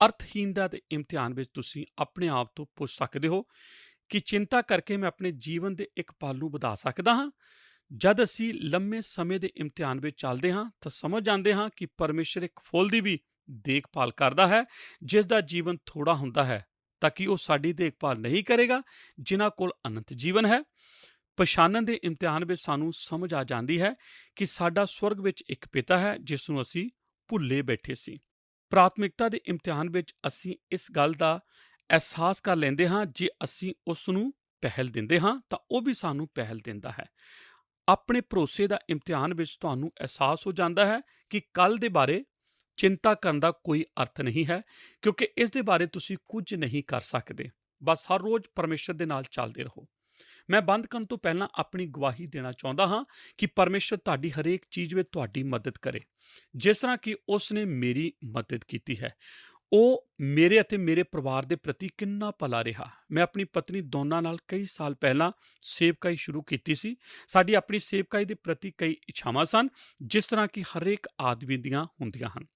ਅਰਥਹੀਨਤਾ ਦੇ ਇਮਤਿਹਾਨ ਵਿੱਚ ਤੁਸੀਂ ਆਪਣੇ ਆਪ ਤੋਂ ਪੁੱਛ ਸਕਦੇ ਹੋ ਕਿ ਚਿੰਤਾ ਕਰਕੇ ਮੈਂ ਆਪਣੇ ਜੀਵਨ ਦੇ ਇੱਕ ਪਲ ਨੂੰ ਵਧਾ ਸਕਦਾ ਹਾਂ। ਜਦ ਅਸੀਂ ਲੰਮੇ ਸਮੇਂ ਦੇ ਇਮਤਿਹਾਨ ਵਿੱਚ ਚੱਲਦੇ ਹਾਂ, ਤਾਂ ਸਮਝ ਜਾਂਦੇ ਹਾਂ ਕਿ ਪਰਮੇਸ਼ਰ ਇੱਕ ਫੁੱਲ ਦੀ ਵੀ ਦੇਖਭਾਲ ਕਰਦਾ ਹੈ, ਜਿਸ ਦਾ ਜੀਵਨ ਥੋੜਾ ਹੁੰਦਾ ਹੈ, ਤਾਂ ਕਿ ਉਹ ਸਾਡੀ ਦੇਖਭਾਲ ਨਹੀਂ ਕਰੇਗਾ ਜਿਨ੍ਹਾਂ ਕੋਲ ਅਨੰਤ ਜੀਵਨ ਹੈ। ਪਛਾਣਨ ਦੇ ਇਮਤਿਹਾਨ ਵਿੱਚ ਸਾਨੂੰ ਸਮਝ ਆ ਜਾਂਦੀ ਹੈ ਕਿ ਸਾਡਾ ਸਵਰਗ ਵਿੱਚ ਇੱਕ ਪਿਤਾ ਹੈ, ਜਿਸ ਨੂੰ ਅਸੀਂ ਭੁੱਲੇ ਬੈਠੇ ਸੀ। ਪ੍ਰਾਥਮਿਕਤਾ ਦੇ ਇਮਤਿਹਾਨ ਵਿੱਚ ਅਸੀਂ ਇਸ ਗੱਲ ਦਾ ਅਹਿਸਾਸ ਕਰ ਲੈਂਦੇ ਹਾਂ, ਜੇ ਅਸੀਂ ਉਸ ਨੂੰ ਪਹਿਲ ਦਿੰਦੇ ਹਾਂ, ਤਾਂ ਉਹ ਵੀ ਸਾਨੂੰ ਪਹਿਲ ਦਿੰਦਾ ਹੈ। ਆਪਣੇ ਭਰੋਸੇ ਦਾ ਇਮਤਿਹਾਨ ਵਿੱਚ ਤੁਹਾਨੂੰ ਅਹਿਸਾਸ ਹੋ ਜਾਂਦਾ ਹੈ ਕਿ ਕੱਲ੍ਹ ਦੇ ਬਾਰੇ ਚਿੰਤਾ ਕਰਨ ਦਾ ਕੋਈ ਅਰਥ ਨਹੀਂ ਹੈ, ਕਿਉਂਕਿ ਇਸ ਦੇ ਬਾਰੇ ਤੁਸੀਂ ਕੁਝ ਨਹੀਂ ਕਰ ਸਕਦੇ। ਬਸ ਹਰ ਰੋਜ਼ ਪਰਮੇਸ਼ਰ ਦੇ ਨਾਲ ਚੱਲਦੇ ਰਹੋ। ਮੈਂ ਬੰਦ ਕਰਨ ਤੋਂ ਪਹਿਲਾਂ ਆਪਣੀ ਗਵਾਹੀ ਦੇਣਾ ਚਾਹੁੰਦਾ ਹਾਂ ਕਿ ਪਰਮੇਸ਼ਰ ਤੁਹਾਡੀ ਹਰੇਕ ਚੀਜ਼ ਵਿੱਚ ਤੁਹਾਡੀ ਮਦਦ ਕਰੇ, ਜਿਸ ਤਰ੍ਹਾਂ ਕਿ ਉਸ ਨੇ ਮੇਰੀ ਮਦਦ ਕੀਤੀ ਹੈ। ਉਹ ਮੇਰੇ ਅਤੇ ਮੇਰੇ ਪਰਿਵਾਰ ਦੇ ਪ੍ਰਤੀ ਕਿੰਨਾ ਭਲਾ ਰਿਹਾ। ਮੈਂ ਆਪਣੀ ਪਤਨੀ ਦੋਨਾਂ ਨਾਲ ਕਈ ਸਾਲ ਪਹਿਲਾਂ ਸੇਵਕਾਈ ਸ਼ੁਰੂ ਕੀਤੀ ਸੀ। ਸਾਡੀ ਆਪਣੀ ਸੇਵਕਾਈ ਦੇ ਪ੍ਰਤੀ ਕਈ ਇੱਛਾਵਾਂ ਸਨ, ਜਿਸ ਤਰ੍ਹਾਂ ਕਿ ਹਰੇਕ ਆਦਮੀ ਦੀਆਂ ਹੁੰਦੀਆਂ ਹਨ।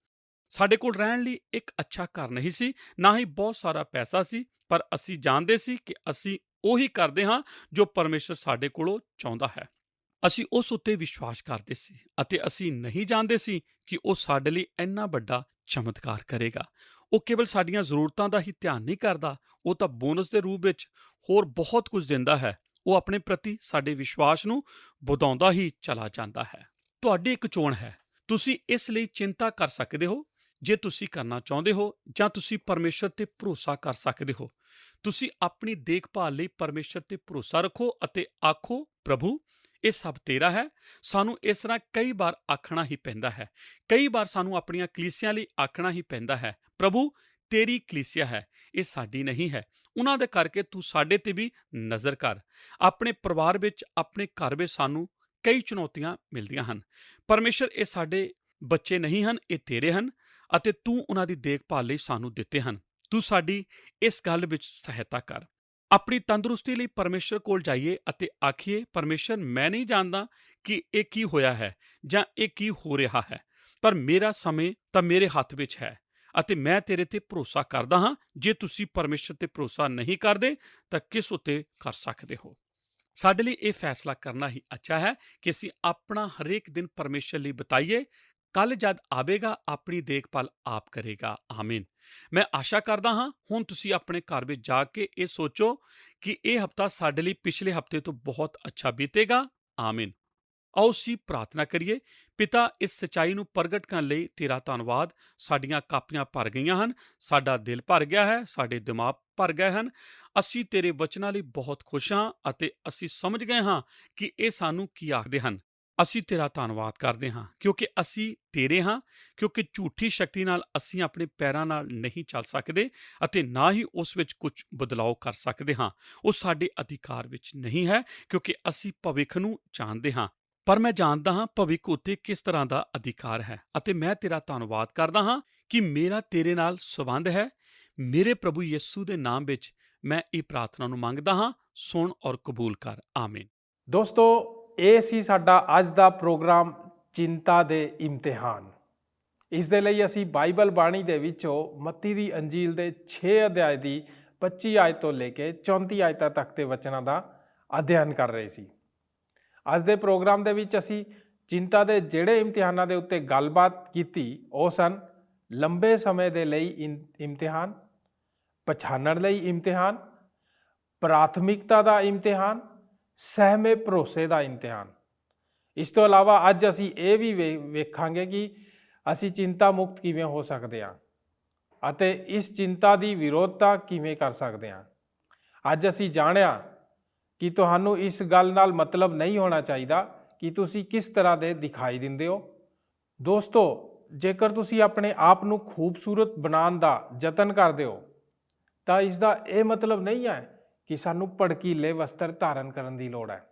ਸਾਡੇ ਕੋਲ ਰਹਿਣ ਲਈ ਇੱਕ ਅੱਛਾ ਘਰ ਨਹੀਂ ਸੀ, ਨਾ ਹੀ ਬਹੁਤ ਸਾਰਾ ਪੈਸਾ ਸੀ, ਪਰ ਅਸੀਂ ਜਾਣਦੇ ਸੀ ਕਿ ਅਸੀਂ ਉਹੀ ਕਰਦੇ ਹਾਂ ਜੋ ਪਰਮੇਸ਼ਰ ਸਾਡੇ ਕੋਲੋਂ ਚਾਹੁੰਦਾ ਹੈ। ਅਸੀਂ ਉਸ ਉੱਤੇ ਵਿਸ਼ਵਾਸ ਕਰਦੇ ਸੀ, ਅਤੇ ਅਸੀਂ ਨਹੀਂ ਜਾਣਦੇ ਸੀ ਕਿ ਉਹ ਸਾਡੇ ਲਈ ਇੰਨਾ ਵੱਡਾ ਚਮਤਕਾਰ ਕਰੇਗਾ। ਉਹ ਕੇਵਲ ਸਾਡੀਆਂ ਜ਼ਰੂਰਤਾਂ ਦਾ ਹੀ ਧਿਆਨ ਨਹੀਂ ਕਰਦਾ, ਉਹ ਤਾਂ ਬੋਨਸ ਦੇ ਰੂਪ ਵਿੱਚ ਹੋਰ ਬਹੁਤ ਕੁਝ ਦਿੰਦਾ ਹੈ। ਉਹ ਆਪਣੇ ਪ੍ਰਤੀ ਸਾਡੇ ਵਿਸ਼ਵਾਸ ਨੂੰ ਵਧਾਉਂਦਾ ਹੀ ਚਲਾ ਜਾਂਦਾ ਹੈ। ਤੁਹਾਡੀ ਇੱਕ ਚੋਣ ਹੈ। ਤੁਸੀਂ ਇਸ ਲਈ ਚਿੰਤਾ ਕਰ ਸਕਦੇ ਹੋ ਜੇ ਤੁਸੀਂ ਕਰਨਾ ਚਾਹੁੰਦੇ ਹੋ, ਜਾਂ ਤੁਸੀਂ ਪਰਮੇਸ਼ਰ ਤੇ ਭਰੋਸਾ ਕਰ ਸਕਦੇ ਹੋ। ਤੁਸੀਂ ਆਪਣੀ ਦੇਖਭਾਲ ਲਈ ਪਰਮੇਸ਼ਰ ਤੇ ਭਰੋਸਾ ਰੱਖੋ ਅਤੇ ਆਖੋ, ਪ੍ਰਭੂ ਇਹ ਸਭ ਤੇਰਾ ਹੈ। ਸਾਨੂੰ ਇਸ ਤਰ੍ਹਾਂ ਕਈ ਵਾਰ ਆਖਣਾ ਹੀ ਪੈਂਦਾ ਹੈ। ਕਈ ਵਾਰ ਸਾਨੂੰ ਆਪਣੀਆਂ ਕਲੀਸਿਆਂ ਲਈ ਆਖਣਾ ਹੀ ਪੈਂਦਾ ਹੈ, ਪ੍ਰਭੂ ਤੇਰੀ ਕਲੀਸਿਆ ਹੈ, ਇਹ ਸਾਡੀ ਨਹੀਂ ਹੈ। ਉਹਨਾਂ ਦੇ ਕਰਕੇ ਤੂੰ ਸਾਡੇ ਤੇ ਵੀ ਨਜ਼ਰ ਕਰ। ਆਪਣੇ ਪਰਿਵਾਰ ਵਿੱਚ, ਆਪਣੇ ਘਰ ਵਿੱਚ ਸਾਨੂੰ ਕਈ ਚੁਣੌਤੀਆਂ ਮਿਲਦੀਆਂ ਹਨ। ਪਰਮੇਸ਼ਰ ਇਹ ਸਾਡੇ ਬੱਚੇ ਨਹੀਂ ਹਨ, ਇਹ ਤੇਰੇ ਹਨ, ਅਤੇ ਤੂੰ ਉਹਨਾਂ ਦੀ ਦੇਖਭਾਲ ਲਈ ਸਾਨੂੰ ਦਿੱਤੇ ਹਨ। ਤੂੰ ਸਾਡੀ ਇਸ ਗੱਲ ਵਿੱਚ ਸਹਾਇਤਾ ਕਰ। ਆਪਣੀ ਤੰਦਰੁਸਤੀ ਲਈ ਪਰਮੇਸ਼ਰ ਕੋਲ ਜਾਈਏ ਅਤੇ ਆਖੀਏ, ਪਰਮੇਸ਼ਰ ਮੈਂ ਨਹੀਂ ਜਾਣਦਾ ਕਿ ਇਹ ਕੀ ਹੋਇਆ ਹੈ ਜਾਂ ਇਹ ਕੀ ਹੋ ਰਿਹਾ ਹੈ, ਪਰ ਮੇਰਾ ਸਮੇਂ ਤਾਂ ਮੇਰੇ ਹੱਥ ਵਿੱਚ ਹੈ, ਅਤੇ ਮੈਂ ਤੇਰੇ ਤੇ ਭਰੋਸਾ ਕਰਦਾ ਹਾਂ। ਜੇ ਤੁਸੀਂ ਪਰਮੇਸ਼ਰ ਤੇ ਭਰੋਸਾ ਨਹੀਂ ਕਰਦੇ, ਤਾਂ ਕਿਸ ਉੱਤੇ ਕਰ ਸਕਦੇ ਹੋ? ਸਾਡੇ ਲਈ ਇਹ ਫੈਸਲਾ ਕਰਨਾ ਹੀ ਅੱਛਾ ਹੈ ਕਿ ਅਸੀਂ ਆਪਣਾ ਹਰੇਕ ਦਿਨ ਪਰਮੇਸ਼ਰ ਲਈ ਬਿਤਾਈਏ। ਕੱਲ੍ਹ ਜਦ ਆਵੇਗਾ, ਆਪਣੀ ਦੇਖਭਾਲ ਆਪ ਕਰੇਗਾ। ਆਮੀਨ। ਮੈਂ ਆਸ਼ਾ ਕਰਦਾ ਹਾਂ ਹੁਣ ਤੁਸੀਂ ਆਪਣੇ ਘਰ ਵਿੱਚ ਜਾ ਕੇ ਇਹ ਸੋਚੋ ਕਿ ਇਹ ਹਫ਼ਤਾ ਸਾਡੇ ਲਈ ਪਿਛਲੇ ਹਫ਼ਤੇ ਤੋਂ ਬਹੁਤ ਅੱਛਾ ਬੀਤੇਗਾ। ਆਮੀਨ। ਆਓ ਅਸੀਂ ਪ੍ਰਾਰਥਨਾ ਕਰੀਏ। ਪਿਤਾ, ਇਸ ਸੱਚਾਈ ਨੂੰ ਪ੍ਰਗਟ ਕਰਨ ਲਈ ਤੇਰਾ ਧੰਨਵਾਦ। ਸਾਡੀਆਂ ਕਾਪੀਆਂ ਭਰ ਗਈਆਂ ਹਨ, ਸਾਡਾ ਦਿਲ ਭਰ ਗਿਆ ਹੈ, ਸਾਡੇ ਦਿਮਾਗ ਭਰ ਗਏ ਹਨ। ਅਸੀਂ ਤੇਰੇ ਵਚਨਾਂ ਲਈ ਬਹੁਤ ਖੁਸ਼ ਹਾਂ ਅਤੇ ਅਸੀਂ ਸਮਝ ਗਏ ਹਾਂ ਕਿ ਇਹ ਸਾਨੂੰ ਕੀ ਆਖਦੇ ਹਨ। ਅਸੀਂ ਤੇਰਾ ਧੰਨਵਾਦ ਕਰਦੇ ਹਾਂ ਕਿਉਂਕਿ ਅਸੀਂ ਤੇਰੇ ਹਾਂ, ਕਿਉਂਕਿ ਝੂਠੀ ਸ਼ਕਤੀ ਨਾਲ ਅਸੀਂ ਆਪਣੇ ਪੈਰਾਂ ਨਾਲ ਨਹੀਂ ਚੱਲ ਸਕਦੇ ਅਤੇ ਨਾ ਹੀ ਉਸ ਵਿੱਚ ਕੁਝ ਬਦਲਾਅ ਕਰ ਸਕਦੇ ਹਾਂ। ਉਹ ਸਾਡੇ ਅਧਿਕਾਰ ਵਿੱਚ ਨਹੀਂ ਹੈ ਕਿਉਂਕਿ ਅਸੀਂ ਭਵਿੱਖ ਨੂੰ ਜਾਣਦੇ ਹਾਂ। ਪਰ ਮੈਂ ਜਾਣਦਾ ਹਾਂ ਭਵਿੱਖ ਉੱਤੇ ਕਿਸ ਤਰ੍ਹਾਂ ਦਾ ਅਧਿਕਾਰ ਹੈ ਅਤੇ ਮੈਂ ਤੇਰਾ ਧੰਨਵਾਦ ਕਰਦਾ ਹਾਂ ਕਿ ਮੇਰਾ ਤੇਰੇ ਨਾਲ ਸੰਬੰਧ ਹੈ। ਮੇਰੇ ਪ੍ਰਭੂ ਯਿਸੂ ਦੇ ਨਾਮ ਵਿੱਚ ਮੈਂ ਇਹ ਪ੍ਰਾਰਥਨਾ ਨੂੰ ਮੰਗਦਾ ਹਾਂ। ਸੁਣ ਔਰ ਕਬੂਲ ਕਰ। ਆਮੀਨ। ਦੋਸਤੋ, ਇਹ ਸੀ ਸਾਡਾ ਅੱਜ ਦਾ ਪ੍ਰੋਗਰਾਮ ਚਿੰਤਾ ਦੇ ਇਮਤਿਹਾਨ। ਇਸ ਦੇ ਲਈ ਅਸੀਂ ਬਾਈਬਲ ਬਾਣੀ ਦੇ ਵਿੱਚੋਂ ਮੱਤੀ ਦੀ ਅੰਜੀਲ ਦੇ 6 ਅਧਿਆਇ ਦੀ 25 ਆਇਤ ਤੋਂ ਲੈ ਕੇ 34 ਆਇਤਾਂ ਤੱਕ ਦੇ ਵਚਨਾਂ ਦਾ ਅਧਿਐਨ ਕਰ ਰਹੇ ਸੀ। ਅੱਜ ਦੇ ਪ੍ਰੋਗਰਾਮ ਦੇ ਵਿੱਚ ਅਸੀਂ ਚਿੰਤਾ ਦੇ ਜਿਹੜੇ ਇਮਤਿਹਾਨਾਂ ਦੇ ਉੱਤੇ ਗੱਲਬਾਤ ਕੀਤੀ ਉਹ ਸਨ ਲੰਬੇ ਸਮੇਂ ਦੇ ਲਈ ਇਮਤਿਹਾਨ, ਪਛਾਣਨ ਲਈ ਇਮਤਿਹਾਨ, ਪ੍ਰਾਥਮਿਕਤਾ ਦਾ ਇਮਤਿਹਾਨ, ਸਹਿਮੇ ਭਰੋਸੇ ਦਾ ਇਮਤਿਹਾਨ। ਇਸ ਤੋਂ ਇਲਾਵਾ ਅੱਜ ਅਸੀਂ ਇਹ ਵੀ ਵੇਖਾਂਗੇ ਕਿ ਅਸੀਂ ਚਿੰਤਾ ਮੁਕਤ ਕਿਵੇਂ ਹੋ ਸਕਦੇ ਹਾਂ ਅਤੇ ਇਸ ਚਿੰਤਾ ਦੀ ਵਿਰੋਧਤਾ ਕਿਵੇਂ ਕਰ ਸਕਦੇ ਹਾਂ। ਅੱਜ ਅਸੀਂ ਜਾਣਿਆ ਕਿ ਤੁਹਾਨੂੰ ਇਸ ਗੱਲ ਨਾਲ ਮਤਲਬ ਨਹੀਂ ਹੋਣਾ ਚਾਹੀਦਾ ਕਿ ਤੁਸੀਂ ਕਿਸ ਤਰ੍ਹਾਂ ਦੇ ਦਿਖਾਈ ਦਿੰਦੇ ਹੋ। ਦੋਸਤੋ, ਜੇਕਰ ਤੁਸੀਂ ਆਪਣੇ ਆਪ ਨੂੰ ਖੂਬਸੂਰਤ ਬਣਾਉਣ ਦਾ ਯਤਨ ਕਰਦੇ ਹੋ ਤਾਂ ਇਸ ਦਾ ਇਹ ਮਤਲਬ ਨਹੀਂ ਹੈ ਕਿ ਸਾਨੂੰ ਭੜਕੀਲੇ ਵਸਤਰ ਧਾਰਨ ਕਰਨ ਦੀ ਲੋੜ ਹੈ।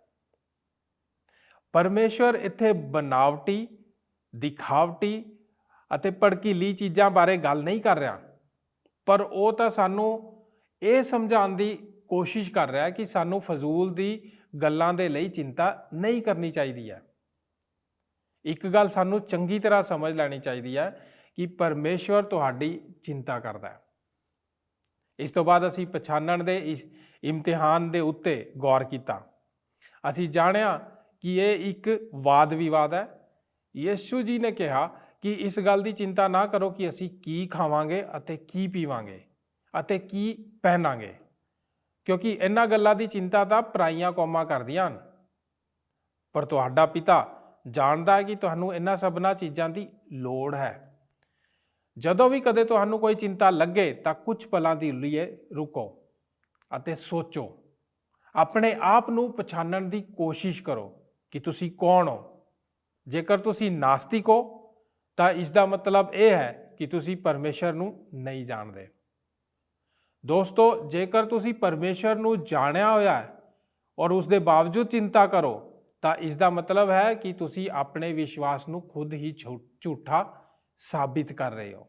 ਪਰਮੇਸ਼ਵਰ ਇੱਥੇ ਬਨਾਵਟੀ, ਦਿਖਾਵਟੀ ਅਤੇ ਭੜਕੀਲੀ ਚੀਜ਼ਾਂ ਬਾਰੇ ਗੱਲ ਨਹੀਂ ਕਰ ਰਿਹਾ, ਪਰ ਉਹ ਤਾਂ ਸਾਨੂੰ ਇਹ ਸਮਝਾਉਣ ਦੀ ਕੋਸ਼ਿਸ਼ ਕਰ ਰਿਹਾ ਕਿ ਸਾਨੂੰ ਫਜ਼ੂਲ ਦੀ ਗੱਲਾਂ ਦੇ ਲਈ ਚਿੰਤਾ ਨਹੀਂ ਕਰਨੀ ਚਾਹੀਦੀ ਹੈ। ਇੱਕ ਗੱਲ ਸਾਨੂੰ ਚੰਗੀ ਤਰ੍ਹਾਂ ਸਮਝ ਲੈਣੀ ਚਾਹੀਦੀ ਹੈ ਕਿ ਪਰਮੇਸ਼ਵਰ ਤੁਹਾਡੀ ਚਿੰਤਾ ਕਰਦਾ ਹੈ। ਇਸ ਤੋਂ ਬਾਅਦ ਅਸੀਂ ਪਛਾਣਨ ਦੇ ਇਸ ਇਮਤਿਹਾਨ ਦੇ ਉੱਤੇ ਗੌਰ ਕੀਤਾ। ਅਸੀਂ ਜਾਣਿਆ ਕਿ ਇਹ ਇੱਕ ਵਾਦ ਵਿਵਾਦ ਹੈ। ਯਿਸੂ ਜੀ ਨੇ ਕਿਹਾ ਕਿ ਇਸ ਗੱਲ ਦੀ ਚਿੰਤਾ ਨਾ ਕਰੋ ਕਿ ਅਸੀਂ ਕੀ ਖਾਵਾਂਗੇ ਅਤੇ ਕੀ ਪੀਵਾਂਗੇ ਅਤੇ ਕੀ ਪਹਿਨਾਂਗੇ, ਕਿਉਂਕਿ ਇਹਨਾਂ ਗੱਲਾਂ ਦੀ ਚਿੰਤਾ ਤਾਂ ਪਰਾਈਆਂ ਕੌਮਾਂ ਕਰਦੀਆਂ ਹਨ। ਪਰ ਤੁਹਾਡਾ ਪਿਤਾ ਜਾਣਦਾ ਹੈ ਕਿ ਤੁਹਾਨੂੰ ਇਹਨਾਂ ਸਭਨਾਂ ਚੀਜ਼ਾਂ ਦੀ ਲੋੜ ਹੈ। ਜਦੋਂ ਵੀ ਕਦੇ ਤੁਹਾਨੂੰ ਕੋਈ ਚਿੰਤਾ ਲੱਗੇ ਤਾਂ ਕੁਝ ਪਲਾਂ ਦੀ ਲਈ ਰੁਕੋ ਅਤੇ ਸੋਚੋ। ਆਪਣੇ ਆਪ ਨੂੰ ਪਛਾਣਨ ਦੀ ਕੋਸ਼ਿਸ਼ ਕਰੋ ਕਿ ਤੁਸੀਂ ਕੌਣ ਹੋ। ਜੇਕਰ ਤੁਸੀਂ ਨਾਸਤਿਕ ਹੋ ਤਾਂ ਇਸ ਦਾ ਮਤਲਬ ਇਹ ਹੈ ਕਿ ਤੁਸੀਂ ਪਰਮੇਸ਼ਰ ਨੂੰ ਨਹੀਂ ਜਾਣਦੇ। ਦੋਸਤੋ, ਜੇਕਰ ਤੁਸੀਂ ਪਰਮੇਸ਼ਰ ਨੂੰ ਜਾਣਿਆ ਹੋਇਆ ਹੈ ਔਰ ਉਸ ਦੇ ਬਾਵਜੂਦ ਚਿੰਤਾ ਕਰੋ ਤਾਂ ਇਸ ਦਾ ਮਤਲਬ ਹੈ ਕਿ ਤੁਸੀਂ ਆਪਣੇ ਵਿਸ਼ਵਾਸ ਨੂੰ ਖੁਦ ਹੀ ਝੂਠਾ ਸਾਬਿਤ ਕਰ ਰਹੇ ਹੋ।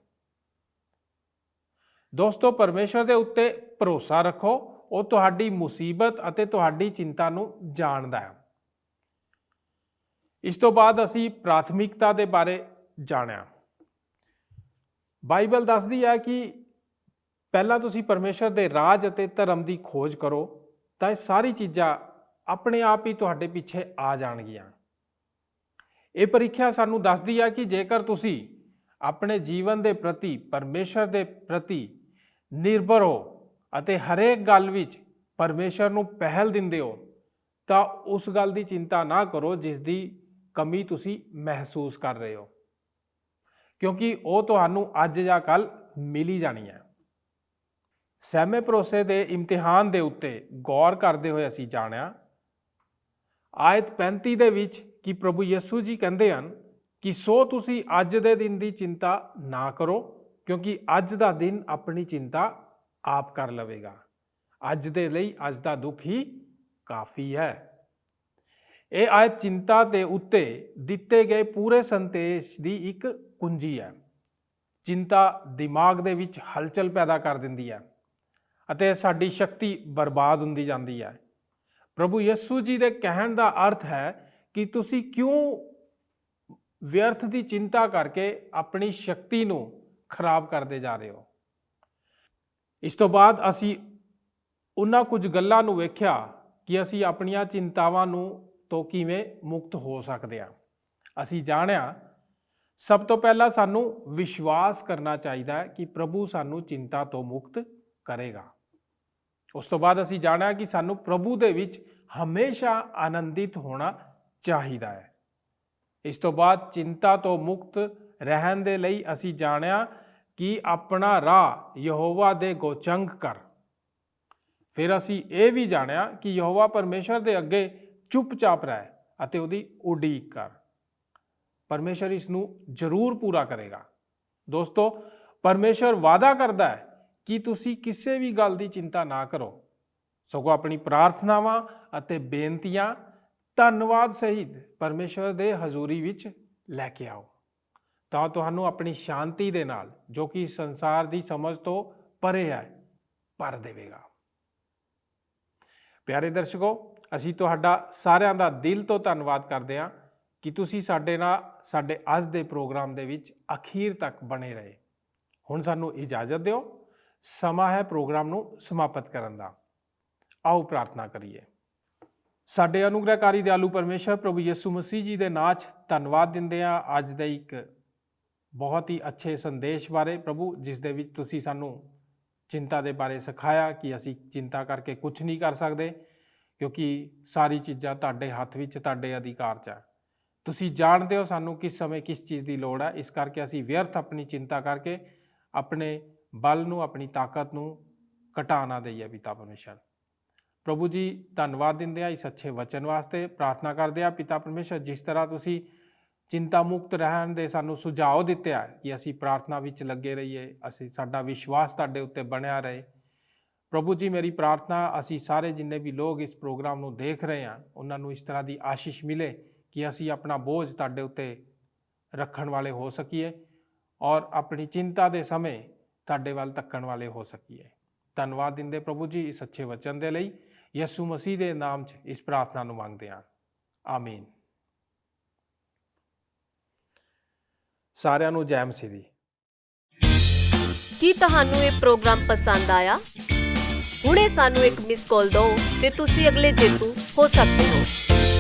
ਦੋਸਤੋ, ਪਰਮੇਸ਼ਰ ਦੇ ਉੱਤੇ ਭਰੋਸਾ ਰੱਖੋ। ਉਹ ਤੁਹਾਡੀ ਮੁਸੀਬਤ ਅਤੇ ਤੁਹਾਡੀ ਚਿੰਤਾ ਨੂੰ ਜਾਣਦਾ ਹੈ। ਇਸ ਤੋਂ ਬਾਅਦ ਅਸੀਂ ਪ੍ਰਾਥਮਿਕਤਾ ਦੇ ਬਾਰੇ ਜਾਣਿਆ। ਬਾਈਬਲ ਦੱਸਦੀ ਹੈ ਕਿ ਪਹਿਲਾਂ ਤੁਸੀਂ ਪਰਮੇਸ਼ਰ ਦੇ ਰਾਜ ਅਤੇ ਧਰਮ ਦੀ ਖੋਜ ਕਰੋ ਤਾਂ ਇਹ ਸਾਰੀ ਚੀਜ਼ਾਂ ਆਪਣੇ ਆਪ ਹੀ ਤੁਹਾਡੇ ਪਿੱਛੇ ਆ ਜਾਣਗੀਆਂ। ਇਹ ਪ੍ਰੀਖਿਆ ਸਾਨੂੰ ਦੱਸਦੀ ਹੈ ਕਿ ਜੇਕਰ ਤੁਸੀਂ ਆਪਣੇ ਜੀਵਨ ਦੇ ਪ੍ਰਤੀ ਪਰਮੇਸ਼ਰ ਦੇ ਪ੍ਰਤੀ ਨਿਰਭਰ ਹੋ ਅਤੇ ਹਰੇਕ ਗੱਲ ਵਿੱਚ ਪਰਮੇਸ਼ਰ ਨੂੰ ਪਹਿਲ ਦਿੰਦੇ ਹੋ ਤਾਂ ਉਸ ਗੱਲ ਦੀ ਚਿੰਤਾ ਨਾ ਕਰੋ ਜਿਸ ਦੀ ਕਮੀ ਤੁਸੀਂ ਮਹਿਸੂਸ ਕਰ ਰਹੇ ਹੋ, ਕਿਉਂਕਿ ਉਹ ਤੁਹਾਨੂੰ ਅੱਜ ਜਾਂ ਕੱਲ੍ਹ ਮਿਲ ਹੀ ਜਾਣੀ ਹੈ। ਸਹਿਮੇ ਭਰੋਸੇ ਦੇ ਇਮਤਿਹਾਨ ਦੇ ਉੱਤੇ ਗੌਰ ਕਰਦੇ ਹੋਏ ਅਸੀਂ ਜਾਣਿਆ ਆਇਤ 35 ਦੇ ਵਿੱਚ ਕਿ ਪ੍ਰਭੂ ਯਿਸੂ ਜੀ ਕਹਿੰਦੇ ਹਨ ਕਿ ਸੋ ਤੁਸੀਂ ਅੱਜ ਦੇ ਦਿਨ ਦੀ ਚਿੰਤਾ ਨਾ ਕਰੋ, ਕਿਉਂਕਿ ਅੱਜ ਦਾ ਦਿਨ ਆਪਣੀ ਚਿੰਤਾ ਆਪ ਕਰ ਲਵੇਗਾ। ਅੱਜ ਦੇ ਲਈ ਅੱਜ ਦਾ ਦੁੱਖ ਹੀ ਕਾਫੀ ਹੈ। ਇਹ ਆਇਤ ਚਿੰਤਾ ਦੇ ਉੱਤੇ ਦਿੱਤੇ ਗਏ ਪੂਰੇ ਸੰਦੇਸ਼ ਦੀ ਇੱਕ ਕੁੰਜੀ ਹੈ। ਚਿੰਤਾ ਦਿਮਾਗ ਦੇ ਵਿੱਚ ਹਲਚਲ ਪੈਦਾ ਕਰ ਦਿੰਦੀ ਹੈ ਅਤੇ ਸਾਡੀ ਸ਼ਕਤੀ ਬਰਬਾਦ ਹੁੰਦੀ ਜਾਂਦੀ ਹੈ। ਪ੍ਰਭੂ ਯਿਸੂ ਜੀ ਦੇ ਕਹਿਣ ਦਾ ਅਰਥ ਹੈ ਕਿ ਤੁਸੀਂ ਕਿਉਂ ਵਿਅਰਥ ਦੀ ਚਿੰਤਾ ਕਰਕੇ ਆਪਣੀ ਸ਼ਕਤੀ ਨੂੰ ਖਰਾਬ ਕਰਦੇ ਜਾ ਰਹੇ ਹੋ। ਇਸ ਤੋਂ ਬਾਅਦ ਅਸੀਂ ਉਹਨਾਂ ਕੁਝ ਗੱਲਾਂ ਨੂੰ ਵੇਖਿਆ ਕਿ ਅਸੀਂ ਆਪਣੀਆਂ ਚਿੰਤਾਵਾਂ ਨੂੰ ਤੋਂ ਕਿਵੇਂ ਮੁਕਤ ਹੋ ਸਕਦੇ ਹਾਂ। ਅਸੀਂ ਜਾਣਿਆ ਸਭ ਤੋਂ ਪਹਿਲਾਂ ਸਾਨੂੰ ਵਿਸ਼ਵਾਸ ਕਰਨਾ ਚਾਹੀਦਾ ਹੈ ਕਿ ਪ੍ਰਭੂ ਸਾਨੂੰ ਚਿੰਤਾ ਤੋਂ ਮੁਕਤ ਕਰੇਗਾ। ਉਸ ਤੋਂ ਬਾਅਦ ਅਸੀਂ ਜਾਣਿਆ ਕਿ ਸਾਨੂੰ ਪ੍ਰਭੂ ਦੇ ਵਿੱਚ ਹਮੇਸ਼ਾ ਆਨੰਦਿਤ ਹੋਣਾ ਚਾਹੀਦਾ ਹੈ। ਇਸ ਤੋਂ ਬਾਅਦ ਚਿੰਤਾ ਤੋਂ ਮੁਕਤ ਰਹਿਣ ਦੇ ਲਈ ਅਸੀਂ ਜਾਣਿਆ ਕਿ ਆਪਣਾ ਰਾਹ ਯਹੋਵਾ ਦੇ ਗੋਚੰਗ ਕਰ। ਫਿਰ ਅਸੀਂ ਇਹ ਵੀ ਜਾਣਿਆ ਕਿ ਯਹੋਵਾ ਪਰਮੇਸ਼ਰ ਦੇ ਅੱਗੇ ਚੁੱਪਚਾਪ ਰਹਿ ਅਤੇ ਉਹਦੀ ਉਡੀਕ ਕਰ। ਪਰਮੇਸ਼ਰ ਇਸ ਨੂੰ ਜ਼ਰੂਰ ਪੂਰਾ ਕਰੇਗਾ। ਦੋਸਤੋ, ਪਰਮੇਸ਼ਰ ਵਾਅਦਾ ਕਰਦਾ ਹੈ ਕਿ ਤੁਸੀਂ ਕਿਸੇ ਵੀ ਗੱਲ ਦੀ ਚਿੰਤਾ ਨਾ ਕਰੋ, ਸਗੋਂ ਆਪਣੀ ਪ੍ਰਾਰਥਨਾਵਾਂ ਅਤੇ ਬੇਨਤੀਆਂ ਧੰਨਵਾਦ ਸਹਿਤ ਪਰਮੇਸ਼ਰ ਦੇ ਹਜ਼ੂਰੀ ਵਿੱਚ ਲੈ ਕੇ ਆਓ, ਤਾਂ ਤੁਹਾਨੂੰ ਆਪਣੀ ਸ਼ਾਂਤੀ ਦੇ ਨਾਲ, ਜੋ ਕਿ ਸੰਸਾਰ ਦੀ ਸਮਝ ਤੋਂ ਪਰੇ ਹੈ, ਭਰ ਦੇਵੇਗਾ। ਪਿਆਰੇ ਦਰਸ਼ਕੋ, ਅਸੀਂ ਤੁਹਾਡਾ ਸਾਰਿਆਂ ਦਾ ਦਿਲ ਤੋਂ ਧੰਨਵਾਦ ਕਰਦੇ ਹਾਂ ਕਿ ਤੁਸੀਂ ਸਾਡੇ ਨਾਲ ਸਾਡੇ ਅੱਜ ਦੇ ਪ੍ਰੋਗਰਾਮ ਦੇ ਵਿੱਚ ਅਖੀਰ ਤੱਕ ਬਣੇ ਰਹੇ। ਹੁਣ ਸਾਨੂੰ ਇਜਾਜ਼ਤ ਦਿਓ, ਸਮਾਂ ਹੈ ਪ੍ਰੋਗਰਾਮ ਨੂੰ ਸਮਾਪਤ ਕਰਨ ਦਾ। ਆਓ ਪ੍ਰਾਰਥਨਾ ਕਰੀਏ। ਸਾਡੇ ਅਨੁਗ੍ਰਹਕਾਰੀ ਦਿਆਲੂ ਪਰਮੇਸ਼ਰ ਪ੍ਰਭੂ ਯਿਸੂ ਮਸੀਹ ਜੀ ਦੇ ਨਾਂ 'ਚ ਧੰਨਵਾਦ ਦਿੰਦੇ ਹਾਂ ਅੱਜ ਦੇ ਇੱਕ ਬਹੁਤ ਹੀ ਅੱਛੇ ਸੰਦੇਸ਼ ਬਾਰੇ ਪ੍ਰਭੂ, ਜਿਸ ਦੇ ਵਿੱਚ ਤੁਸੀਂ ਸਾਨੂੰ ਚਿੰਤਾ ਦੇ ਬਾਰੇ ਸਿਖਾਇਆ ਕਿ ਅਸੀਂ ਚਿੰਤਾ ਕਰਕੇ ਕੁਝ ਨਹੀਂ ਕਰ ਸਕਦੇ, ਕਿਉਂਕਿ ਸਾਰੀ ਚੀਜ਼ਾਂ ਤੁਹਾਡੇ ਹੱਥ ਵਿੱਚ, ਤੁਹਾਡੇ ਅਧਿਕਾਰ 'ਚ ਹੈ। ਤੁਸੀਂ ਜਾਣਦੇ ਹੋ ਸਾਨੂੰ ਕਿਸ ਸਮੇਂ ਕਿਸ ਚੀਜ਼ ਦੀ ਲੋੜ ਹੈ। ਇਸ ਕਰਕੇ ਅਸੀਂ ਵਿਅਰਥ ਆਪਣੀ ਚਿੰਤਾ ਕਰਕੇ ਆਪਣੇ ਬਲ ਨੂੰ, ਆਪਣੀ ਤਾਕਤ ਨੂੰ ਘਟਾ ਨਾ ਦਈਏ। ਪਿਤਾ ਪਰਮੇਸ਼ਰ ਪ੍ਰਭੂ ਜੀ, ਧੰਨਵਾਦ ਦਿੰਦੇ ਆ ਇਸ ਅੱਛੇ ਵਚਨ ਵਾਸਤੇ। ਪ੍ਰਾਰਥਨਾ ਕਰਦੇ ਆ ਪਿਤਾ ਪਰਮੇਸ਼ਰ, ਜਿਸ ਤਰ੍ਹਾਂ ਤੁਸੀਂ ਚਿੰਤਾ ਮੁਕਤ ਰਹਿਣ ਦੇ ਸਾਨੂੰ ਸੁਝਾਅ ਦਿੱਤੇ ਆ ਕਿ ਅਸੀਂ ਪ੍ਰਾਰਥਨਾ ਵਿੱਚ ਲੱਗੇ ਰਹੀਏ, ਅਸੀਂ ਸਾਡਾ ਵਿਸ਼ਵਾਸ ਤੁਹਾਡੇ ਉੱਤੇ ਬਣਿਆ ਰਹੇ। ਪ੍ਰਭੂ ਜੀ, ਮੇਰੀ ਪ੍ਰਾਰਥਨਾ ਅਸੀਂ ਸਾਰੇ ਜਿੰਨੇ ਵੀ ਲੋਕ ਇਸ ਪ੍ਰੋਗਰਾਮ ਨੂੰ ਦੇਖ ਰਹੇ ਹਾਂ, ਉਹਨਾਂ ਨੂੰ ਇਸ ਤਰ੍ਹਾਂ ਦੀ ਆਸ਼ੀਸ਼ ਮਿਲੇ ਕਿ ਅਸੀਂ ਆਪਣਾ ਬੋਝ ਤੁਹਾਡੇ ਉੱਤੇ ਰੱਖਣ ਵਾਲੇ ਹੋ ਸਕੀਏ ਔਰ ਆਪਣੀ ਚਿੰਤਾ ਦੇ ਸਮੇਂ ਤੁਹਾਡੇ ਵੱਲ ਤੱਕਣ ਵਾਲੇ ਹੋ ਸਕੀਏ। ਧੰਨਵਾਦ ਦਿੰਦੇ ਪ੍ਰਭੂ ਜੀ ਇਸ ਅੱਛੇ ਵਚਨ ਦੇ ਲਈ। ਯਿਸੂ ਮਸੀਹ ਦੇ ਨਾਮ 'ਚ ਇਸ ਪ੍ਰਾਰਥਨਾ ਨੂੰ ਮੰਗਦੇ ਹਾਂ, ਆਮੀਨ। ਸਾਰਿਆਂ ਨੂੰ ਜੈ ਮਸੀਹ ਦੀ। ਕੀ ਤੁਹਾਨੂੰ ਇਹ ਪ੍ਰੋਗਰਾਮ ਪਸੰਦ ਆਇਆ? ਹੁਣੇ ਸਾਨੂੰ ਇੱਕ ਮਿਸ ਕਾਲ ਦਿਓ ਤੇ ਤੁਸੀਂ ਅਗਲੇ ਜੇਤੂ ਹੋ ਸਕਦੇ ਹੋ।